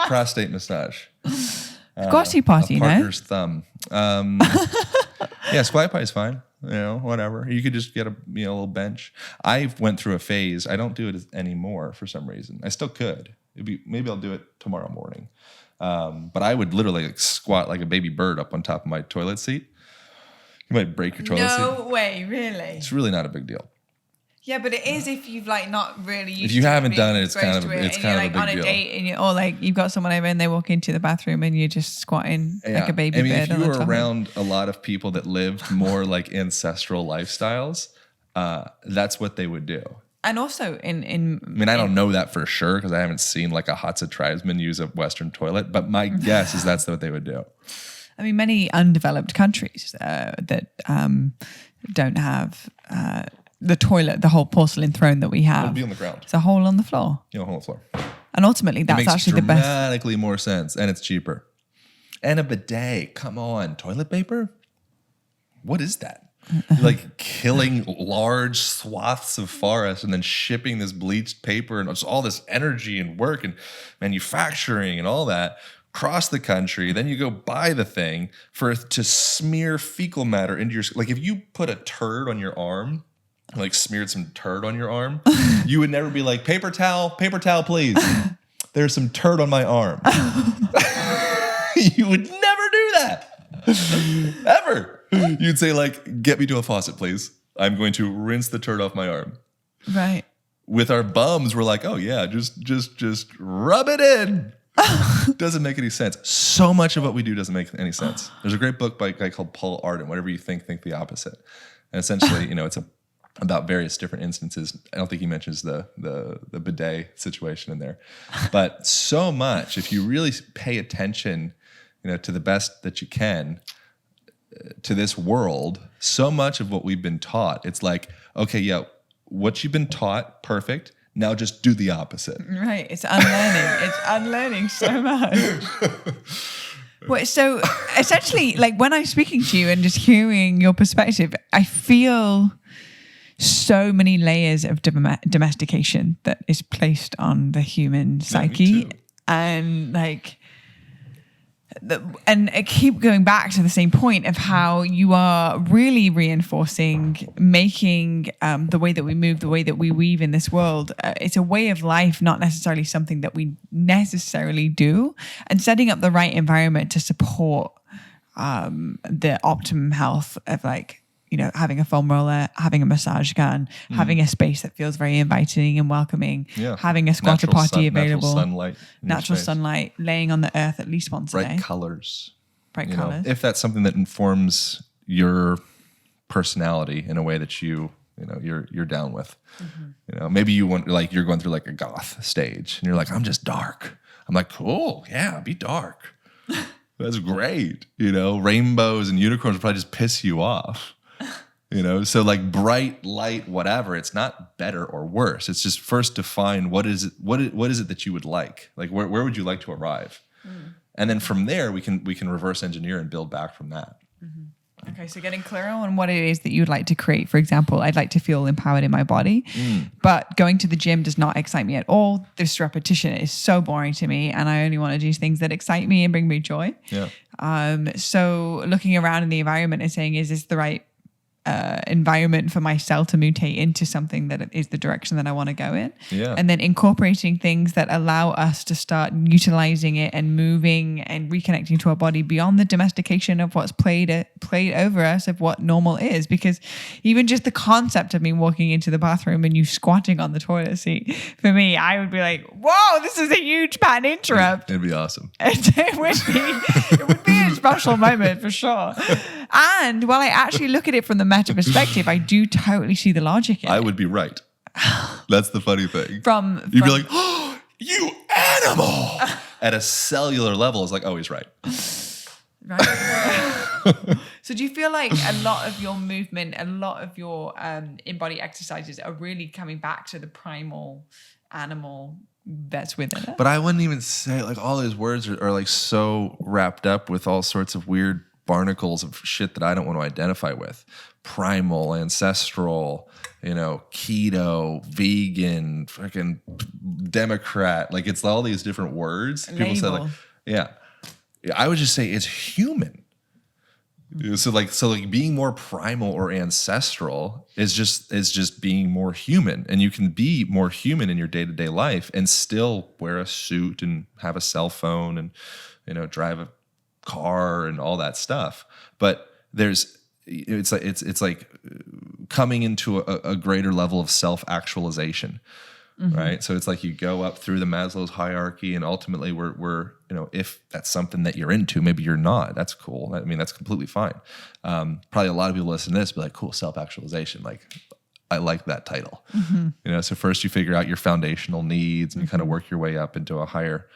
prostate massage. Squatty potty, partner's thumb. Yeah, squatty potty is fine. Whatever. You could just get a little bench. I went through a phase. I don't do it anymore for some reason. I still could. Maybe I'll do it tomorrow morning. But I would literally squat like a baby bird up on top of my toilet seat. You might break your toilet seat. No way, really? It's really not a big deal. Yeah, but it is if you've not really used If you haven't done it, it's kind of a big deal. On a date and you've got someone over and they walk into the bathroom and you're just squatting like a baby bird. If you were around a lot of people that lived more like ancestral lifestyles, that's what they would do. And also I don't know that for sure because I haven't seen like a Hadza tribesman use a Western toilet, but my guess is that's what they would do. Many undeveloped countries that don't have the toilet, the whole porcelain throne that we have. It'll be on the ground. It's a hole on the floor. Hole on the floor. And ultimately, that's actually the best. It makes dramatically more sense, and it's cheaper. And a bidet. Come on. Toilet paper? What is that? Like killing large swaths of forest and then shipping this bleached paper and all this energy and work and manufacturing and all that across the country. Then you go buy the thing to smear fecal matter into your... Like if you put a turd on your arm, like smeared some turd on your arm, you would never be like, paper towel, please. There's some turd on my arm. You would never do that. Ever. You'd say like, get me to a faucet, please. I'm going to rinse the turd off my arm. Right. With our bums, we're like, oh yeah, just rub it in. Doesn't make any sense. So much of what we do doesn't make any sense. There's a great book by a guy called Paul Arden, Whatever You Think the Opposite. And essentially, it's about various different instances. I don't think he mentions the bidet situation in there. But so much, if you really pay attention, to the best that you can to this world, so much of what we've been taught, it's like, okay, yeah, what you've been taught, perfect. Now just do the opposite. Right. It's unlearning. It's unlearning so much. Well, so essentially, like when I'm speaking to you and just hearing your perspective, I feel so many layers of domestication that is placed on the human psyche. And like... And I keep going back to the same point of how you are really reinforcing, making the way that we move, the way that we weave in this world. It's a way of life, not necessarily something that we necessarily do, and setting up the right environment to support the optimum health of having a foam roller, having a massage gun, having a space that feels very inviting and welcoming, having a squatter potty available, natural sunlight, laying on the earth at least once a day. Bright colors, Bright you know, colors. if that's something that informs your personality in a way that you're down with. You know, maybe you want, like, you're going through like a goth stage and you're like, I'm just dark. I'm like, cool, yeah, be dark. That's great. You know, rainbows and unicorns will probably just piss you off. You know, so like bright light, whatever, it's not better or worse. It's just first define what is it that you would like? Like where would you like to arrive? And then from there we can reverse engineer and build back from that. Okay, so getting clear on what it is that you'd like to create. For example, I'd like to feel empowered in my body, but going to the gym does not excite me at all. This repetition is so boring to me, and I only want to do things that excite me and bring me joy. Yeah. So looking around in the environment and saying, is this the right environment for my cell to mutate into something that is the direction that I want to go in? Yeah. And then incorporating things that allow us to start utilizing it and moving and reconnecting to our body beyond the domestication of what's played over us of what normal is. Because even just the concept of me walking into the bathroom and you squatting on the toilet seat, for me, I would be like, whoa, this is a huge pattern interrupt. It'd be awesome. It would be a special moment for sure. And while I actually look at it from the meta perspective, I do totally see the logic in it. I would be right. That's the funny thing. You'd be like, oh, you animal. At a cellular level, it's like, oh, he's right. Right. So do you feel like a lot of your movement, a lot of your in-body exercises are really coming back to the primal animal that's within it? But I wouldn't even say, like, all those words are like so wrapped up with all sorts of weird barnacles of shit that I don't want to identify with. Primal, ancestral, you know, keto, vegan, fucking Democrat. Like, it's all these different words. People say, like, yeah. I would just say it's human. So like being more primal or ancestral is just being more human. And you can be more human in your day-to-day life and still wear a suit and have a cell phone and, you know, drive a car and all that stuff. But it's like coming into a greater level of self-actualization. Right. So it's like you go up through the Maslow's hierarchy, and ultimately we're, you know, if that's something that you're into, maybe you're not, that's cool. I mean, that's completely fine. Probably a lot of people listen to this be like, cool, self-actualization. Like, I like that title. You know, so first you figure out your foundational needs and you kind of work your way up into a higher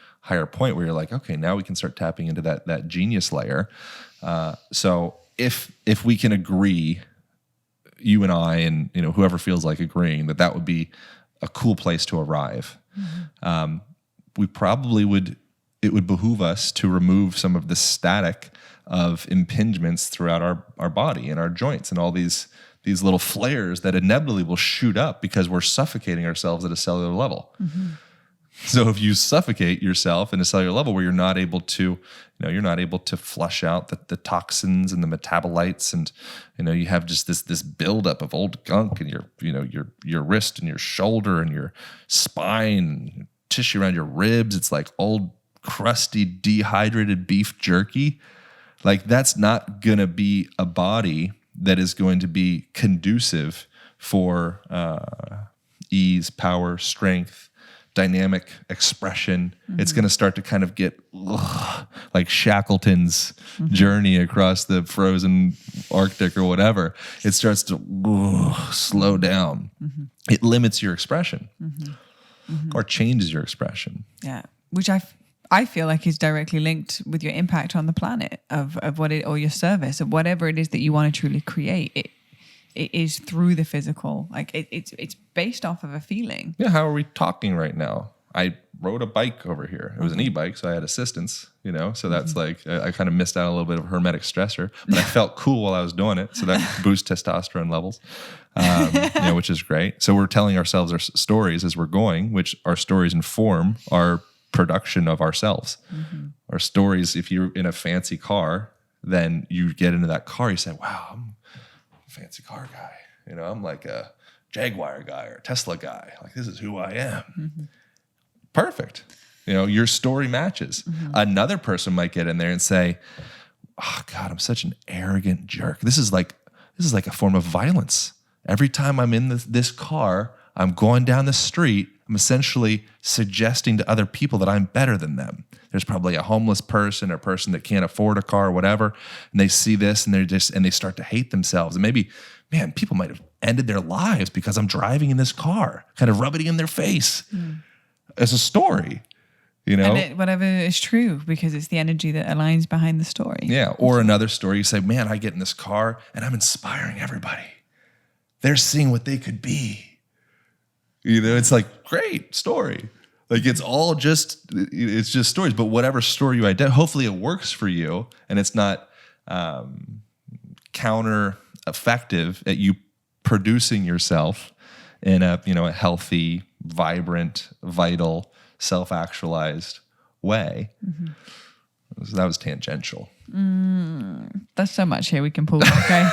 point where you're like, okay, now we can start tapping into that genius layer. So if we can agree, you and I, and, you know, whoever feels like agreeing, that would be a cool place to arrive. We probably it would behoove us to remove some of the static of impingements throughout our body and our joints and all these little flares that inevitably will shoot up because we're suffocating ourselves at a cellular level. So if you suffocate yourself in a cellular level where you're not able to flush out the toxins and the metabolites, and, you know, you have just this buildup of old gunk in your wrist and your shoulder and your spine, tissue around your ribs. It's like old, crusty, dehydrated beef jerky. Like, that's not gonna be a body that is going to be conducive for ease, power, strength, dynamic expression. It's going to start to kind of get like Shackleton's journey across the frozen Arctic or whatever. It starts to slow down. It limits your expression or changes your expression. Yeah, which I feel like is directly linked with your impact on the planet of what it, or your service, of whatever it is that you want to truly create. It is through the physical. Like, it's based off of a feeling. Yeah, how are we talking right now? I rode a bike over here. It was an e-bike, so I had assistance, you know? So that's like, I kind of missed out a little bit of hermetic stressor, but I felt cool while I was doing it. So that boosts testosterone levels, you know, which is great. So we're telling ourselves our stories as we're going, which our stories inform our production of ourselves. Our stories, if you're in a fancy car, then you get into that car, you say, wow, I'm a fancy car guy. You know, I'm like a Jaguar guy or a Tesla guy. Like, this is who I am. Perfect. You know, your story matches. Another person might get in there and say, oh God, I'm such an arrogant jerk. This is like a form of violence. Every time I'm in this car, I'm going down the street. I'm essentially suggesting to other people that I'm better than them. There's probably a homeless person or a person that can't afford a car or whatever, and they see this and they start to hate themselves. And maybe, man, people might have ended their lives because I'm driving in this car, kind of rubbing it in their face as a story. And whatever is true, because it's the energy that aligns behind the story. Yeah. Or another story, you say, man, I get in this car and I'm inspiring everybody. They're seeing what they could be. It's like, great story. Like it's just stories, but whatever story you identify, hopefully it works for you and it's not counter effective at you producing yourself in a healthy, vibrant, vital, self-actualized way. So that was tangential. There's so much here we can pull. Okay,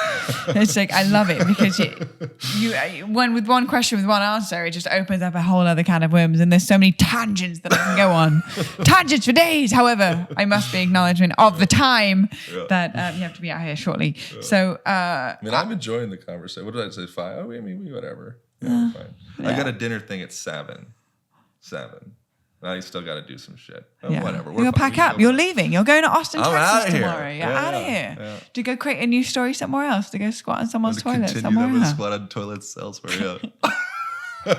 it's like I love it because with one question with one answer, it just opens up a whole other can of worms, and there's so many tangents that I can go on, tangents for days. However, I must be acknowledgement of the time that you have to be out here shortly. So, I'm enjoying the conversation. What did I say? 5? Oh, whatever. Yeah, fine. Yeah. I got a dinner thing at 7. I still got to do some shit. Oh, whatever. You're going to pack up. You're leaving. You're going to Austin, Texas tomorrow. Here. You're out of here. Yeah. To go create a new story somewhere else. To go squat on someone's toilet somewhere else. Squat on toilets elsewhere, yeah.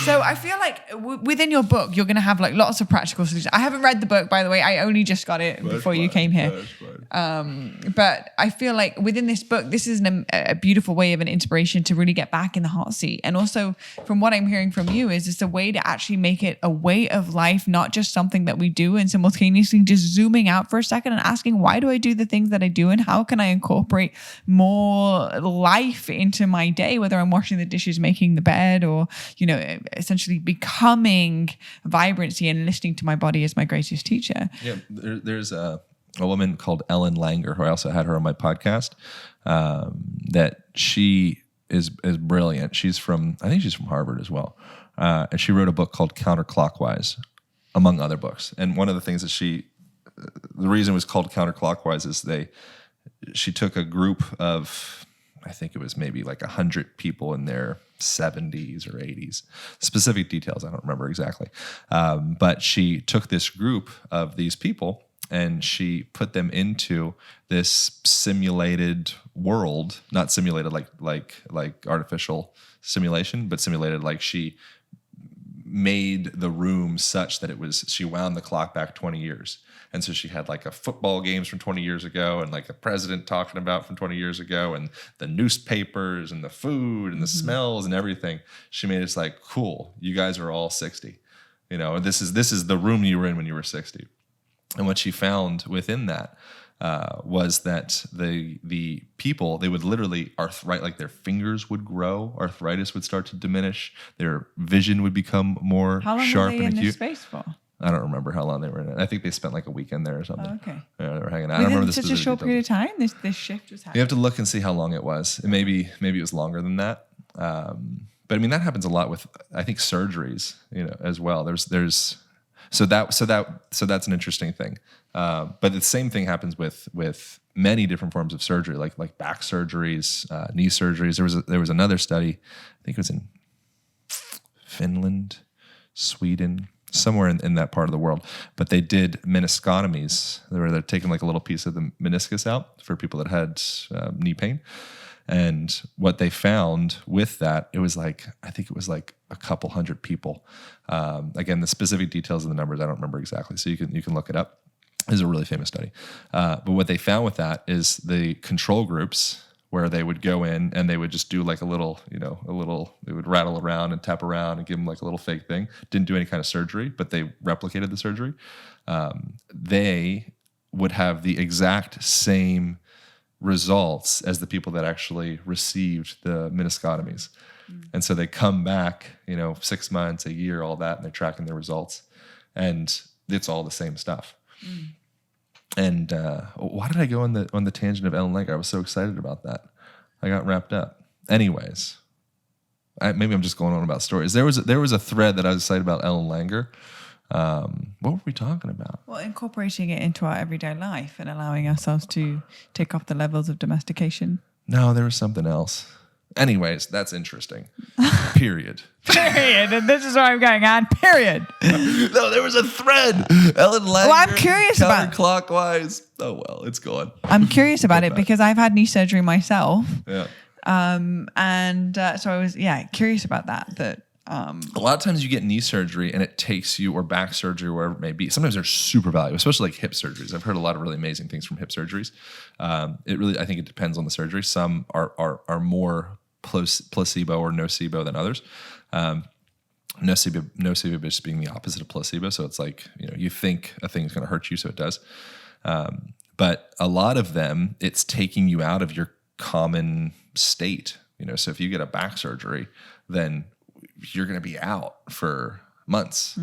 So I feel like within your book, you're going to have like lots of practical solutions. I haven't read the book, by the way. I only just got it before you came here. But I feel like within this book, this is a beautiful way of an inspiration to really get back in the hot seat. And also from what I'm hearing from you is it's a way to actually make it a way of life, not just something that we do, and simultaneously just zooming out for a second and asking, why do I do the things that I do? And how can I incorporate more life into my day, whether I'm washing the dishes, making the bed, or, essentially becoming vibrancy and listening to my body as my greatest teacher. Yeah, there's a woman called Ellen Langer, who I also had her on my podcast, that she is brilliant. I think she's from Harvard as well. And she wrote a book called Counterclockwise, among other books. And one of the things that the reason it was called Counterclockwise is she took a group of, I think it was maybe like 100 people in their 70s or 80s. Specific details, I don't remember exactly. But she took this group of these people and she put them into this simulated world, not simulated like artificial simulation, but simulated like she made the room such that she wound the clock back 20 years. And so she had like a football games from 20 years ago and like a president talking about from 20 years ago and the newspapers and the food and the smells and everything. She made it like, cool, you guys are all 60. This is the room you were in when you were 60. And what she found within that was that the people, they would literally like their fingers would grow, arthritis would start to diminish, their vision would become more sharp and acute. How long were they in this space for? I don't remember how long they were in it. I think they spent like a weekend there or something. Oh, okay. Yeah, they were hanging out. I don't remember the specific details. Such a short period of time, this shift was happening. You have to look and see how long it was. Maybe it was longer than that. But I mean, that happens a lot with, I think, surgeries, as well. So that's an interesting thing. But the same thing happens with many different forms of surgery, like back surgeries, knee surgeries. There was another study, I think it was in Finland, Sweden, somewhere in that part of the world. But they did meniscotomies. They're taking like a little piece of the meniscus out for people that had knee pain. And what they found with that, I think it was like a couple hundred people. Again, the specific details of the numbers, I don't remember exactly. So you can look it up. It's a really famous study. But what they found with that is the control groups, where they would go in and they would just do like a little, they would rattle around and tap around and give them like a little fake thing. Didn't do any kind of surgery, but they replicated the surgery. They would have the exact same results as the people that actually received the meniscotomies. And so they come back, 6 months, a year, all that, and they're tracking their results. And it's all the same stuff. And why did I go on the tangent of Ellen Langer? I was so excited about that. I got wrapped up. Anyways, maybe I'm just going on about stories. There was a thread that I was excited about Ellen Langer. What were we talking about? Well, incorporating it into our everyday life and allowing ourselves to take off the levels of domestication. No, there was something else. Anyways, that's interesting. Period. Period. And this is where I'm going on. Period. No, there was a thread. Ellen Langer. Well, I'm curious about counterclockwise. Oh well, it's gone. I'm curious about it because I've had knee surgery myself. Yeah. So I was curious about that. A lot of times you get knee surgery and it takes you, or back surgery, wherever it may be. Sometimes they're super valuable, especially like hip surgeries. I've heard a lot of really amazing things from hip surgeries. I think it depends on the surgery. Some are more placebo or nocebo than others. Nocebo just being the opposite of placebo. So it's like, you think a thing's going to hurt you, so it does. But a lot of them, it's taking you out of your common state. So if you get a back surgery, then you're going to be out for months.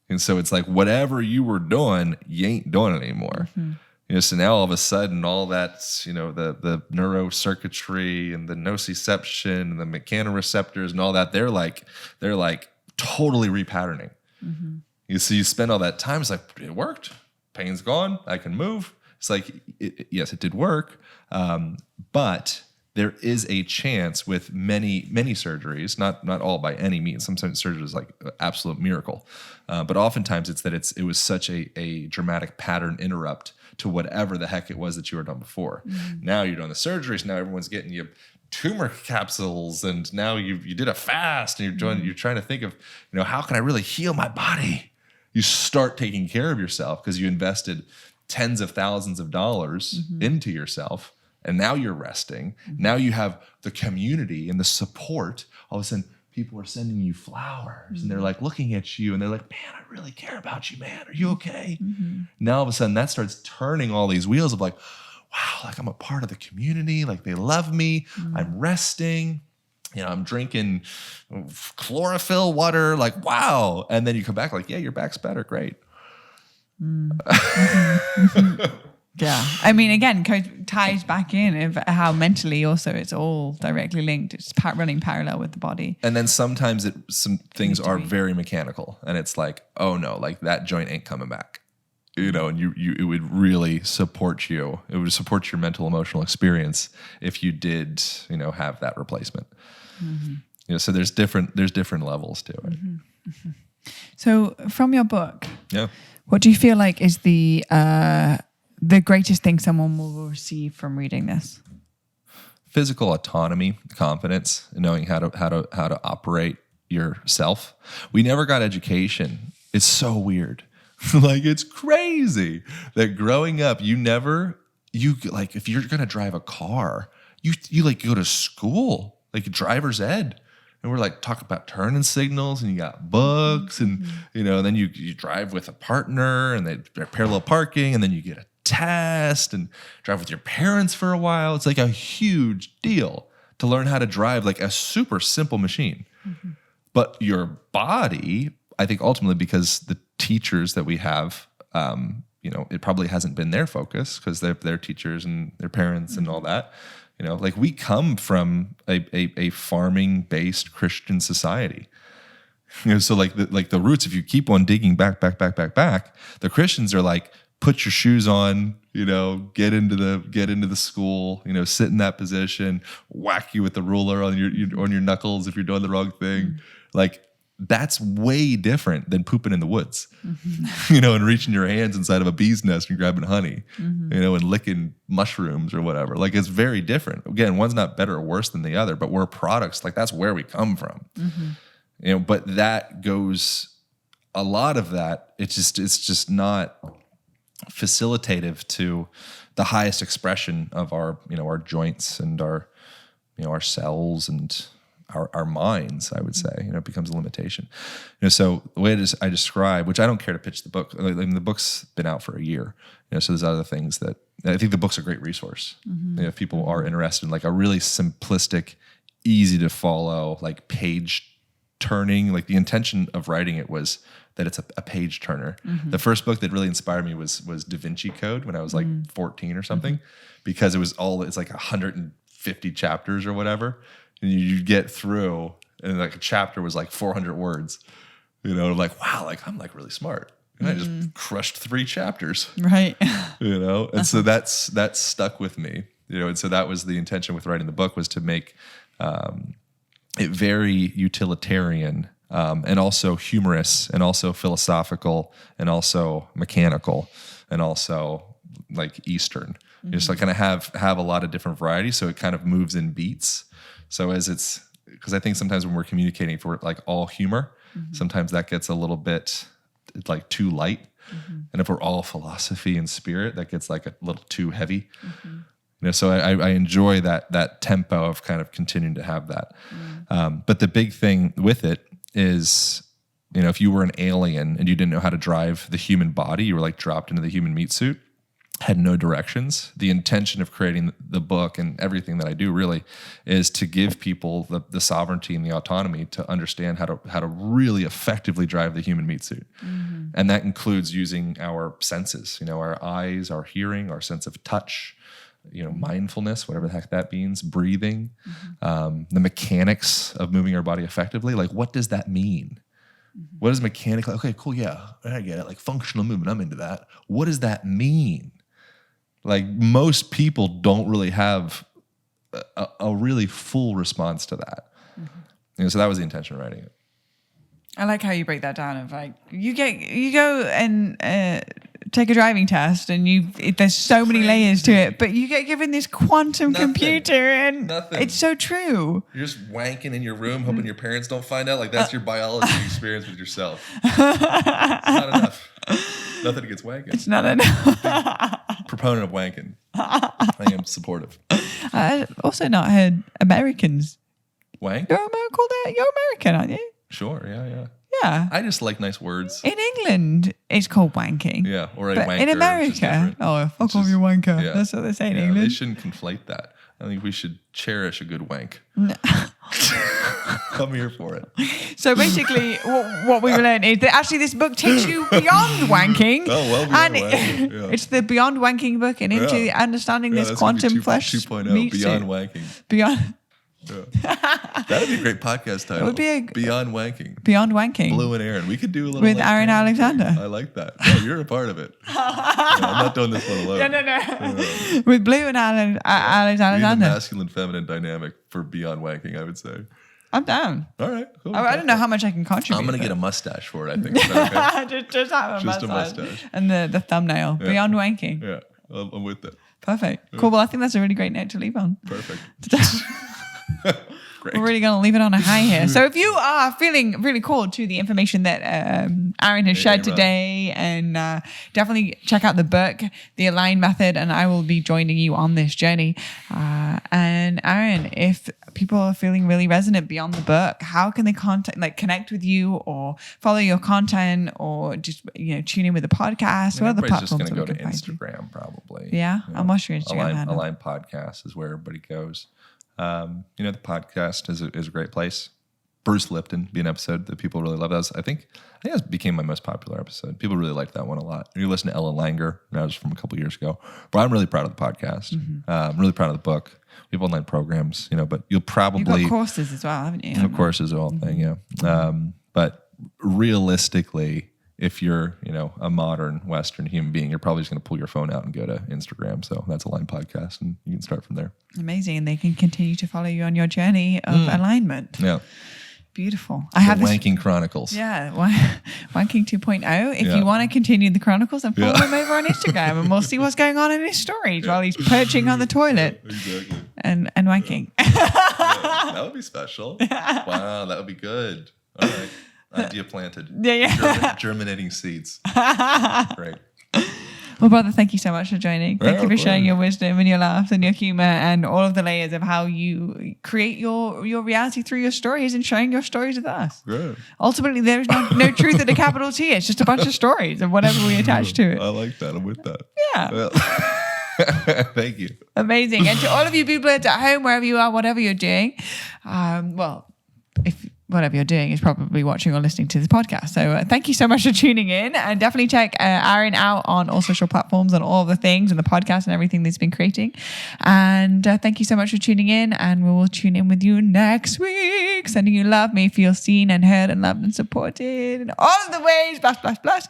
And so it's like whatever you were doing, you ain't doing it anymore. So now all of a sudden, all that's, the neurocircuitry and the nociception and the mechanoreceptors and all that, they're like totally repatterning. So you spend all that time, it's like, it worked. Pain's gone. I can move. It's like, yes, it did work. But there is a chance with many surgeries, not all by any means. Sometimes surgery is like an absolute miracle. But oftentimes it was such a dramatic pattern interrupt to whatever the heck it was that you were done before. Now you're doing the surgeries. Now everyone's getting you tumor capsules, and now you did a fast, and you're trying to think of, how can I really heal my body? You start taking care of yourself because you invested tens of thousands of dollars into yourself. And now you're resting. Now you have the community and the support. All of a sudden, people are sending you flowers, and they're like looking at you, and they're like, man, I really care about you, man. Are you okay? Now all of a sudden, that starts turning all these wheels of like, wow, like I'm a part of the community. Like they love me. I'm resting. I'm drinking chlorophyll water. Like, wow. And then you come back like, yeah, your back's better. Great. Yeah. I mean, again, ties back in of how mentally also it's all directly linked. It's running parallel with the body. And then sometimes some things are very mechanical, and it's like, oh no, like that joint ain't coming back. And it would really support you. It would support your mental, emotional experience if you did, have that replacement. So there's different levels to it. So from your book, yeah, what do you feel like is the greatest thing someone will receive from reading this? Physical autonomy, confidence, knowing how to operate yourself. We never got education. It's so weird. Like it's crazy that growing up, if you're gonna drive a car, you like go to school, like driver's ed. And we're like talking about turning signals, and you got books, and then you drive with a partner, and they're parallel parking, and then you get a test and drive with your parents for a while. It's like a huge deal to learn how to drive like a super simple machine. But your body, I think ultimately because the teachers that we have, it probably hasn't been their focus because they're teachers and their parents and all that. Like we come from a farming-based Christian society. So like the roots, if you keep on digging back, the Christians are like, put your shoes on, get into the school, sit in that position, whack you with the ruler on your knuckles if you're doing the wrong thing. Like that's way different than pooping in the woods, and reaching your hands inside of a bee's nest and grabbing honey, and licking mushrooms or whatever. Like it's very different. Again, one's not better or worse than the other, but we're products. Like that's where we come from, but that goes, a lot of that, it's just not facilitative to the highest expression of our joints and our cells and our minds, I would say. It becomes a limitation. So the way I describe, which I don't care to pitch the book. I mean, the book's been out for a year. So there's other things that I think the book's a great resource. If people are interested in like a really simplistic, easy to follow, like page turning, like the intention of writing it was that it's a page turner. The first book that really inspired me was Da Vinci Code when I was like 14 or something, because it's like 150 chapters or whatever. And you get through, and like a chapter was like 400 words, like, wow, like I'm like really smart. And I just crushed 3 chapters. Right. And so that's stuck with me, and so that was the intention with writing the book, was to make very utilitarian, and also humorous, and also philosophical, and also mechanical, and also like Eastern. You just like kind of have a lot of different varieties, so it kind of moves in beats. So because I think sometimes when we're communicating for like all humor, sometimes that gets a little bit like too light. And if we're all philosophy and spirit, that gets like a little too heavy. So I enjoy that tempo of kind of continuing to have that. But the big thing with it is, if you were an alien and you didn't know how to drive the human body, you were like dropped into the human meat suit, had no directions. The intention of creating the book and everything that I do really is to give people the sovereignty and the autonomy to understand how to really effectively drive the human meat suit. And that includes using our senses, our eyes, our hearing, our sense of touch, mindfulness, whatever the heck that means, breathing, the mechanics of moving our body effectively. Like, what does that mean? What is mechanical? Okay, cool. Yeah, I get it. Like functional movement. I'm into that. What does that mean? Like most people don't really have a really full response to that. So that was the intention of writing it. I like how you break that down. Of like you go and take a driving test, and there's so many layers to it, but you get given this quantum computer, and it's so true. You're just wanking in your room, hoping your parents don't find out. Like that's your biology experience with yourself. It's not enough. Nothing against wanking. It's not enough. Proponent of wanking. I am supportive. I also not heard Americans wank. You're American, aren't you? Sure. Yeah. Yeah. I just like nice words. In England, it's called wanking. Yeah, or a but wanker. In America, fuck off, you wanker. Yeah. That's what they say in England. They shouldn't conflate that. I think we should cherish a good wank. No. I'm here for it. So basically, what we learned is that actually this book takes you beyond wanking. Oh, well beyond wanking. Yeah. It's the beyond wanking book and into understanding this quantum flesh 2.0, beyond wanking. Beyond. Yeah. That'd be a great podcast title. It would be Beyond Wanking. Beyond Wanking. Blue and Aaron. We could do a little with Aaron Alexander. I like that. No, you're a part of it. I'm not doing this one alone. No. With Blue and Alex Alexander. The masculine feminine dynamic for Beyond Wanking, I would say. I'm down. All right. Cool. I don't know how much I can contribute. I'm gonna get a mustache for it. I think. Okay? just have a mustache. And the thumbnail. Yeah. Beyond Wanking. Yeah, I'm with it. Perfect. Cool. Well, I think that's a really great note to leave on. Perfect. Great. We're really going to leave it on a high here. So if you are feeling really called to the information that Aaron has shared today, and definitely check out the book, The Align Method, and I will be joining you on this journey. And Aaron, if people are feeling really resonant beyond the book, how can they connect with you or follow your content or just tune in with the podcast? What other platforms? Just going to go to Instagram probably. Yeah, and what's your Instagram handle? Align Podcast is where everybody goes. The podcast is a great place. Bruce Lipton be an episode that people really love. I think that became my most popular episode. People really liked that one a lot. You listen to Ellen Langer, that was from a couple years ago. But I'm really proud of the podcast. I'm really proud of the book. We have online programs, but you'll probably... You've got courses as well, haven't you? Of course, is the whole thing, yeah. But realistically, if you're, a modern Western human being, you're probably just going to pull your phone out and go to Instagram. So that's Align Podcast, and you can start from there. Amazing. And they can continue to follow you on your journey of alignment. Yeah. Beautiful. I have Wanking Chronicles. Yeah. Wanking 2.0. If you want to continue the chronicles, then follow him over on Instagram, and we'll see what's going on in his stories while he's perching on the toilet. Exactly. And wanking. That would be special. Wow, that would be good. All right. Idea planted. Yeah. Germinating seeds. Great. Well, brother, thank you so much for joining. Thank you for sharing your wisdom and your laughs and your humor and all of the layers of how you create your reality through your stories and sharing your stories with us. Great. Ultimately, there is no truth at a capital T. It's just a bunch of stories and whatever we attach to it. I like that. I'm with that. Yeah. Well, thank you. Amazing. And to all of you people at home, wherever you are, whatever you're doing, if whatever you're doing is probably watching or listening to this podcast. So thank you so much for tuning in, and definitely check Aaron out on all social platforms and all of the things and the podcast and everything that's been creating. And thank you so much for tuning in, and we will tune in with you next week. Sending you love. May you feel seen and heard and loved and supported in all of the ways. Blast, blast, blast.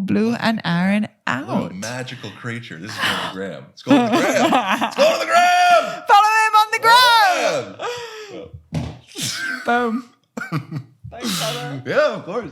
Blue and Aaron out. Oh, magical creature. This is going to the gram. Let's go to the gram. Let's go to the gram. Follow him on the gram. Yeah. Boom. Thanks, brother. Yeah, of course.